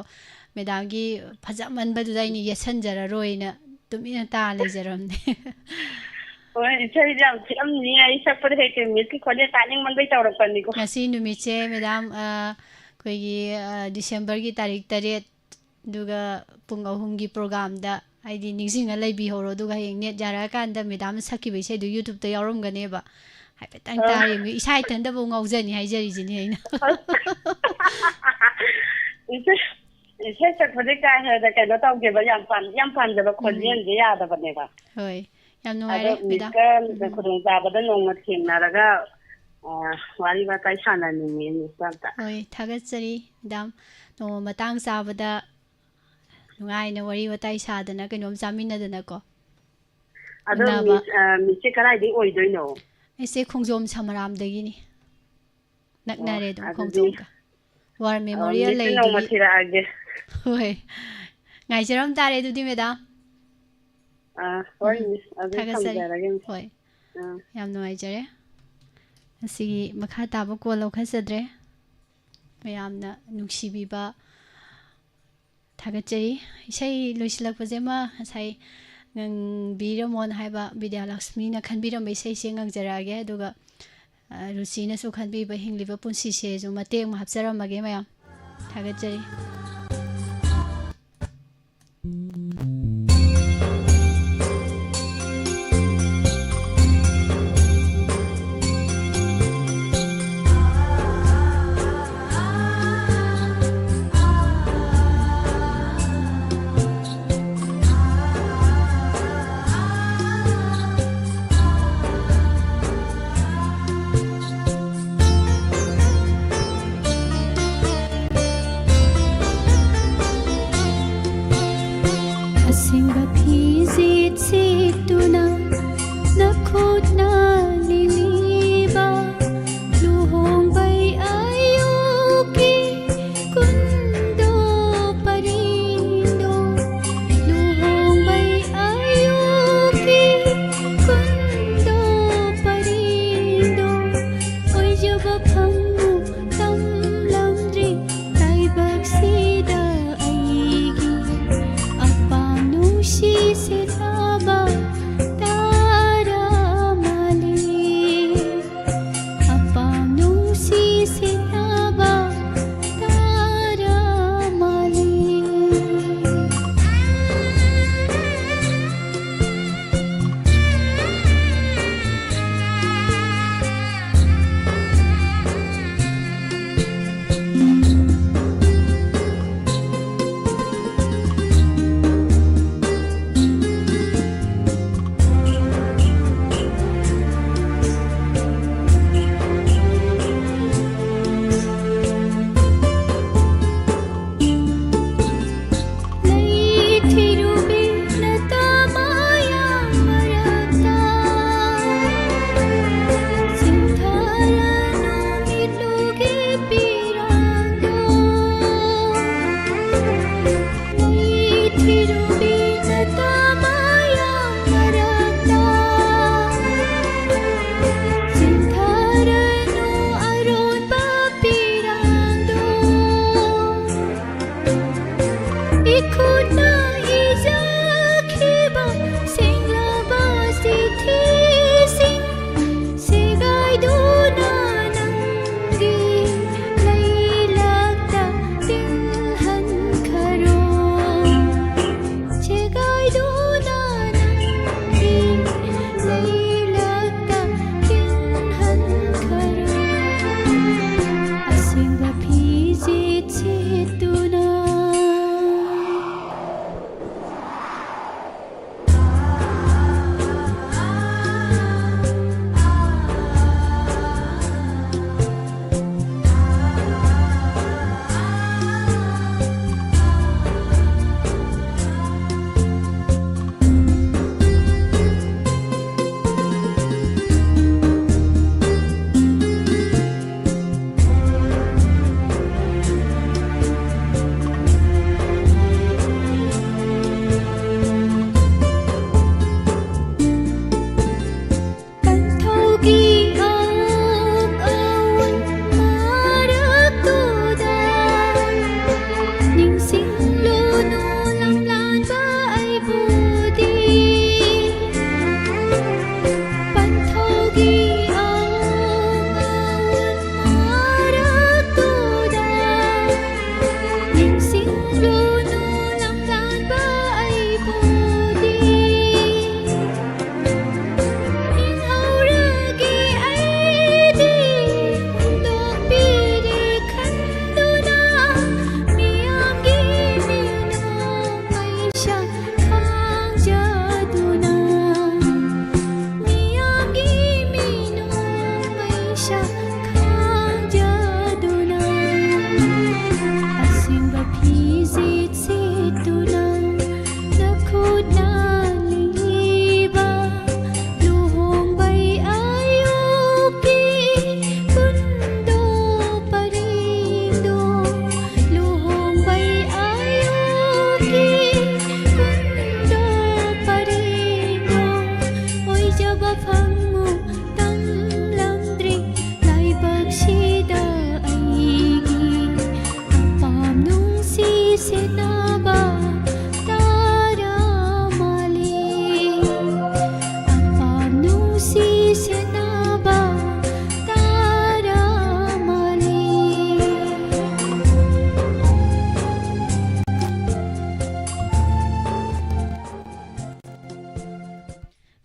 ꯃꯦꯗꯥꯝꯒꯤ ꯐꯖꯃꯟꯕꯗꯨꯗ ꯑꯩꯅ ꯌꯦꯠꯁꯟꯖꯔꯔꯣꯏꯅ ꯇꯨꯃꯤꯟꯅ ꯇꯥ ꯂꯩꯖꯔꯝꯅꯦ ꯍꯣꯏ ꯏꯁꯩꯗꯤ ꯌꯥꯝ ꯊꯤꯔꯝꯅꯤ ꯑꯩ ꯁꯛꯄꯗ ꯍꯦꯛꯇ ꯃꯤꯁꯀꯤ ꯈꯣꯟꯖꯦꯜ ꯇꯥꯅꯤꯡꯃꯟꯕꯩ ꯇꯧꯔꯛꯄꯅꯤꯀꯣ ꯉꯁꯤ ꯅꯨꯃꯤꯠꯁꯦ ꯃꯦꯗꯥꯝ ꯑꯩꯈꯣꯏꯒꯤ ꯗꯤꯁꯦꯝꯕꯔꯒꯤ ꯇꯥꯔꯤꯛ 8 ꯑꯗꯨꯒ ꯄꯨꯡ 3ꯒꯤ ꯄ꯭ꯔꯣꯒꯥꯝꯗ ꯍꯥꯏꯗꯤ ꯅꯤꯡꯁꯤꯡꯉ ꯂꯩꯕꯤꯍꯧꯔꯣ ꯑꯗꯨꯒ ꯍꯌꯦꯡ ꯅꯦꯠ ꯌꯥꯔꯛꯑꯀꯥꯟꯗ ꯃꯦꯗꯥꯝꯅ ꯁꯛꯈꯤꯕ ꯏꯁꯩꯗꯨ ꯌꯨꯇ꯭ꯌꯨꯕꯇ ꯌꯥꯎꯔꯝꯒꯅꯦꯕ ꯍꯥꯏꯐꯦꯠꯇꯪ ꯇꯥꯔꯦ ꯏꯁꯥ ꯏꯊꯟꯇꯐꯥꯎ ꯉꯥꯎꯖꯅꯤ ꯍꯥꯏꯖꯔꯤꯁꯤꯅꯤ ꯑꯩꯅ ꯏꯁꯩ ꯁꯛꯄꯗꯤ ꯀꯥ ꯍꯦꯟꯅ ꯀꯩꯅꯣ ꯇꯧꯒꯦꯕ ꯌꯥꯝ ꯄꯥꯝꯖꯕ ꯈꯣꯟꯖꯦꯜꯁꯦ ꯌꯥꯗꯕꯅꯦꯕ ꯍꯣꯏ ꯌꯥꯝ ꯑꯗꯣ ꯅꯨꯡꯉꯥꯏꯔꯦ ꯃꯦꯗꯥꯝ ꯃꯤꯁꯀ ꯈꯨꯗꯣꯡꯆꯥꯕꯗ ꯅꯣꯡꯃ ꯊꯦꯡꯅꯔꯒ ꯋꯥꯔꯤ ꯋꯥꯇꯥꯏ ꯁꯥꯟꯅꯅꯤꯡꯉꯦ ꯃꯤꯁꯀ ꯑꯝꯇ ꯍꯣꯏ ꯊꯥꯒꯠꯆꯔꯤ ꯃꯦꯗꯥꯝ ꯅꯣꯡꯃ ꯃꯇꯥꯡ ꯆꯥꯕꯗ ꯅꯨꯡꯉꯥꯏꯅ ꯋꯥꯔꯤ ꯋꯥꯇꯥꯏ ꯁꯥꯗꯅ ꯀꯩꯅꯣꯝ ꯆꯥꯃꯤꯟꯅꯗꯅꯀꯣ ꯑꯗꯣ ꯃꯤꯁꯁꯦ ꯀꯗꯥꯏꯗꯒꯤ ꯑꯣꯏꯗꯣꯏꯅꯣ ꯑꯩꯁꯦ ꯈꯣꯡꯖꯣꯝ ꯁꯃꯔꯥꯝꯗꯒꯤꯅꯤ ꯅꯛꯅꯔꯦ ꯑꯗꯨꯝ ꯑꯗꯨꯗꯤ ꯈꯣꯡꯖꯣꯝꯒ ꯋꯥꯔ ꯃꯦꯃꯣꯔꯤꯌꯦꯜ ꯃꯤꯁꯁꯦ ꯅꯣꯡꯃ ꯂꯩꯗꯨꯒꯤ ꯊꯤꯔꯛꯑꯒꯦ ꯍꯣꯏ ꯉꯥꯏꯖꯔꯝ ꯇꯥꯔꯦ ꯑꯗꯨꯗꯤ ꯃꯦꯗꯥꯝ ꯍꯣꯏ ꯃꯤꯁ ꯑꯗꯨ ꯊꯥꯒꯠꯆꯔꯤ ꯊꯝꯖꯔꯒꯦ ꯍꯣꯏ ꯌꯥꯝ ꯅꯨꯡꯉꯥꯏꯖꯔꯦ ꯉꯁꯤꯒꯤ ꯃꯈꯥ ꯇꯥꯕ ꯀꯣꯜ ꯂꯧꯈꯠꯆꯗ꯭ꯔꯦ ꯃꯌꯥꯝꯅ ꯅꯨꯡꯁꯤꯕꯤꯕ ꯊꯥꯒꯠꯆꯔꯤ ꯏꯁꯩ ꯂꯣꯏꯁꯤꯜꯂꯛꯄꯁꯦ ꯑꯃ ꯉꯁꯥꯏ ꯉꯪꯕꯤꯔꯝꯃꯣꯅ ꯍꯥꯏꯕ ꯕꯤꯗ꯭ꯌꯥꯂꯛꯁꯃꯤꯅ ꯈꯟꯕꯤꯔꯝꯕ ꯏꯁꯩꯁꯦ ꯉꯪꯖꯔꯛꯑꯒꯦ ꯑꯗꯨꯒ ꯔꯨꯆꯤꯅꯁꯨ ꯈꯟꯕꯤꯕ ꯍꯤꯡꯂꯤꯕ ꯄꯨꯟꯁꯤꯁꯦꯁꯨ ꯃꯇꯦꯛ ꯑꯃ ꯍꯥꯞꯆꯔꯝꯃꯒꯦ ꯃꯌꯥꯝ ꯊꯥꯒꯠꯆꯔꯤ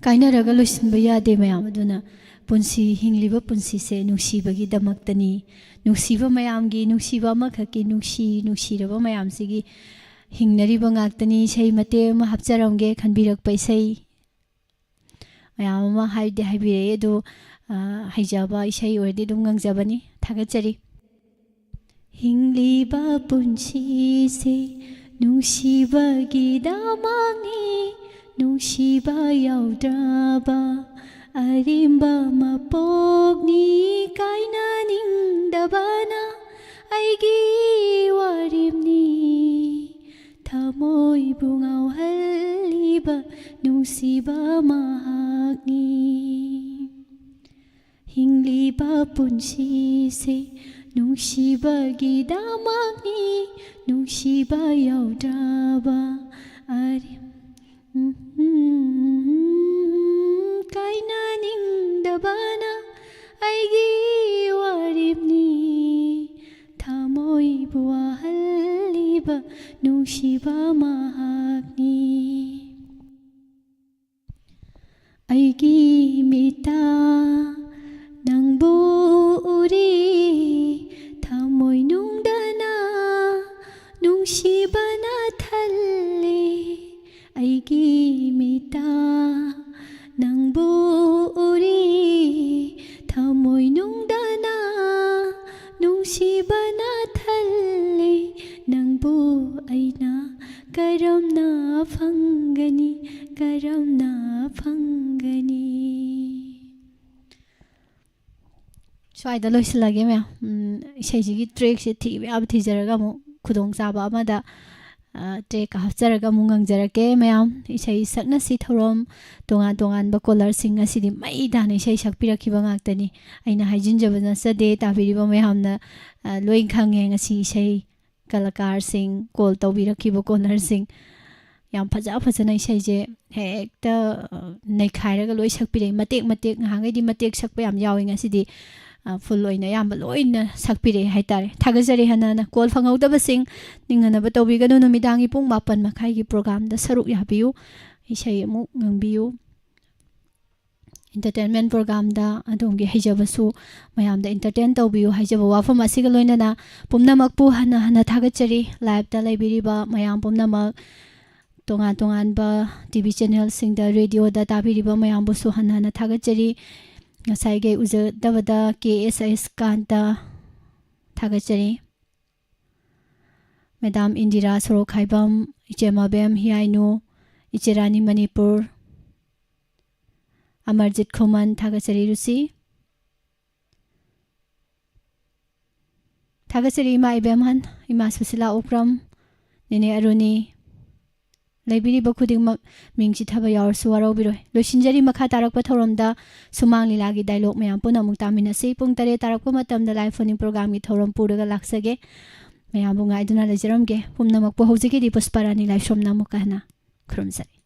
कायनरगा लोइसिनबा यादे मयाम अदुना पुंसी हिंगलिबा पुंसी से नुसीबगी दमक्तनी नुसीबा मयामगी नुसीबा अमखकी नुसीरबा मयामसिगी हिंगनरिबा ngaktani sei mate ma hapcharamge khanbirakpa sei mayam ma haide haibire do haijaba isai orde dum ngangjabani thagachari hingliba punsi se nungsibagi damani nungsiba yaudraba arimba mapogni kaina ningdabana aigi warimni thamoy bungau haliba nungsiba mahakni hingliba punsi se nungsiba gidamagni nungsiba yaudraba arim kaina ningdabana aigi warimni thamoy buahaliba nungsiba mahakni aigi mita nangbu uri thamoy nungdana nungsiba na thalle aigi mita nangbu uri thamoy nungdana nungsiba na thalle nangbu aina karamna phangani स्वाइदा लोइसलागे मैं इसेजिगी ट्रेक से थी अब थीजरगा मु खुदोंग चाबा अमदा ट्रेक हफ्जरगा मु ngangjaraके मैम इसे सकना सी थोरम तोंगा तोंगान बा कॉलर सिंग असिदि मै दाने इसे सकपिरखिबा ngaktani aina हाइजिनजबना सदे ताबिरिबा मैमना लोइ खंगे ngasi इसे कलाकार सिंग कॉल तौबिरखिबा कॉलर सिंग याम फजना इसे हेक्ता नैखाइरगा लोइ सकपिरे मतेक मतेक हांगैदि मतेक सकपा याम यावे ngasiदि फुल ओइना याम लोइना सकपिरे हाइतारे थागजरे हनाना कॉल फंगौदबसिंग निंगनबा तौबिगनु नुमिदांगी पुंग 8 मखाइगी प्रोग्राम दा सरुक याबियु इसे अमु ngangbiyu entertainment program da adongi haijabasu mayam da entertain taubiyu haijaba wafam asiga loinana pumnamak pu hana thagachari live da laibiriba mayam pumnamak tongan tongan ba tv channel sing da radio da tabiriba mayam bu su hana thagachari ngasai ge uja dabada KSS kanta thagachari madam Indira Sorokhaibam ichema bem hiainu icherani Manipur Amarjit Khoman thagachari rusi thagachari ma ibem han ima susila okram nene aruni library बखुदिंग मिंगची थबा यावर सुवारो बिरोय लोसिंजरी मखा तारक पथौरमदा सुमांग लीलागी डायलॉग मयाम पुना मुक्तामिना से पुंग तरे तारक मतमदा लाइव फोनिंग प्रोग्राम की थौरम पुरगा लाक्सगे मयाम बुंगाइदुना लेजरमगे पुमनमक पो हौजिगी दि पुष्पारानी लाइव शोम नामुकाना खुरमसरी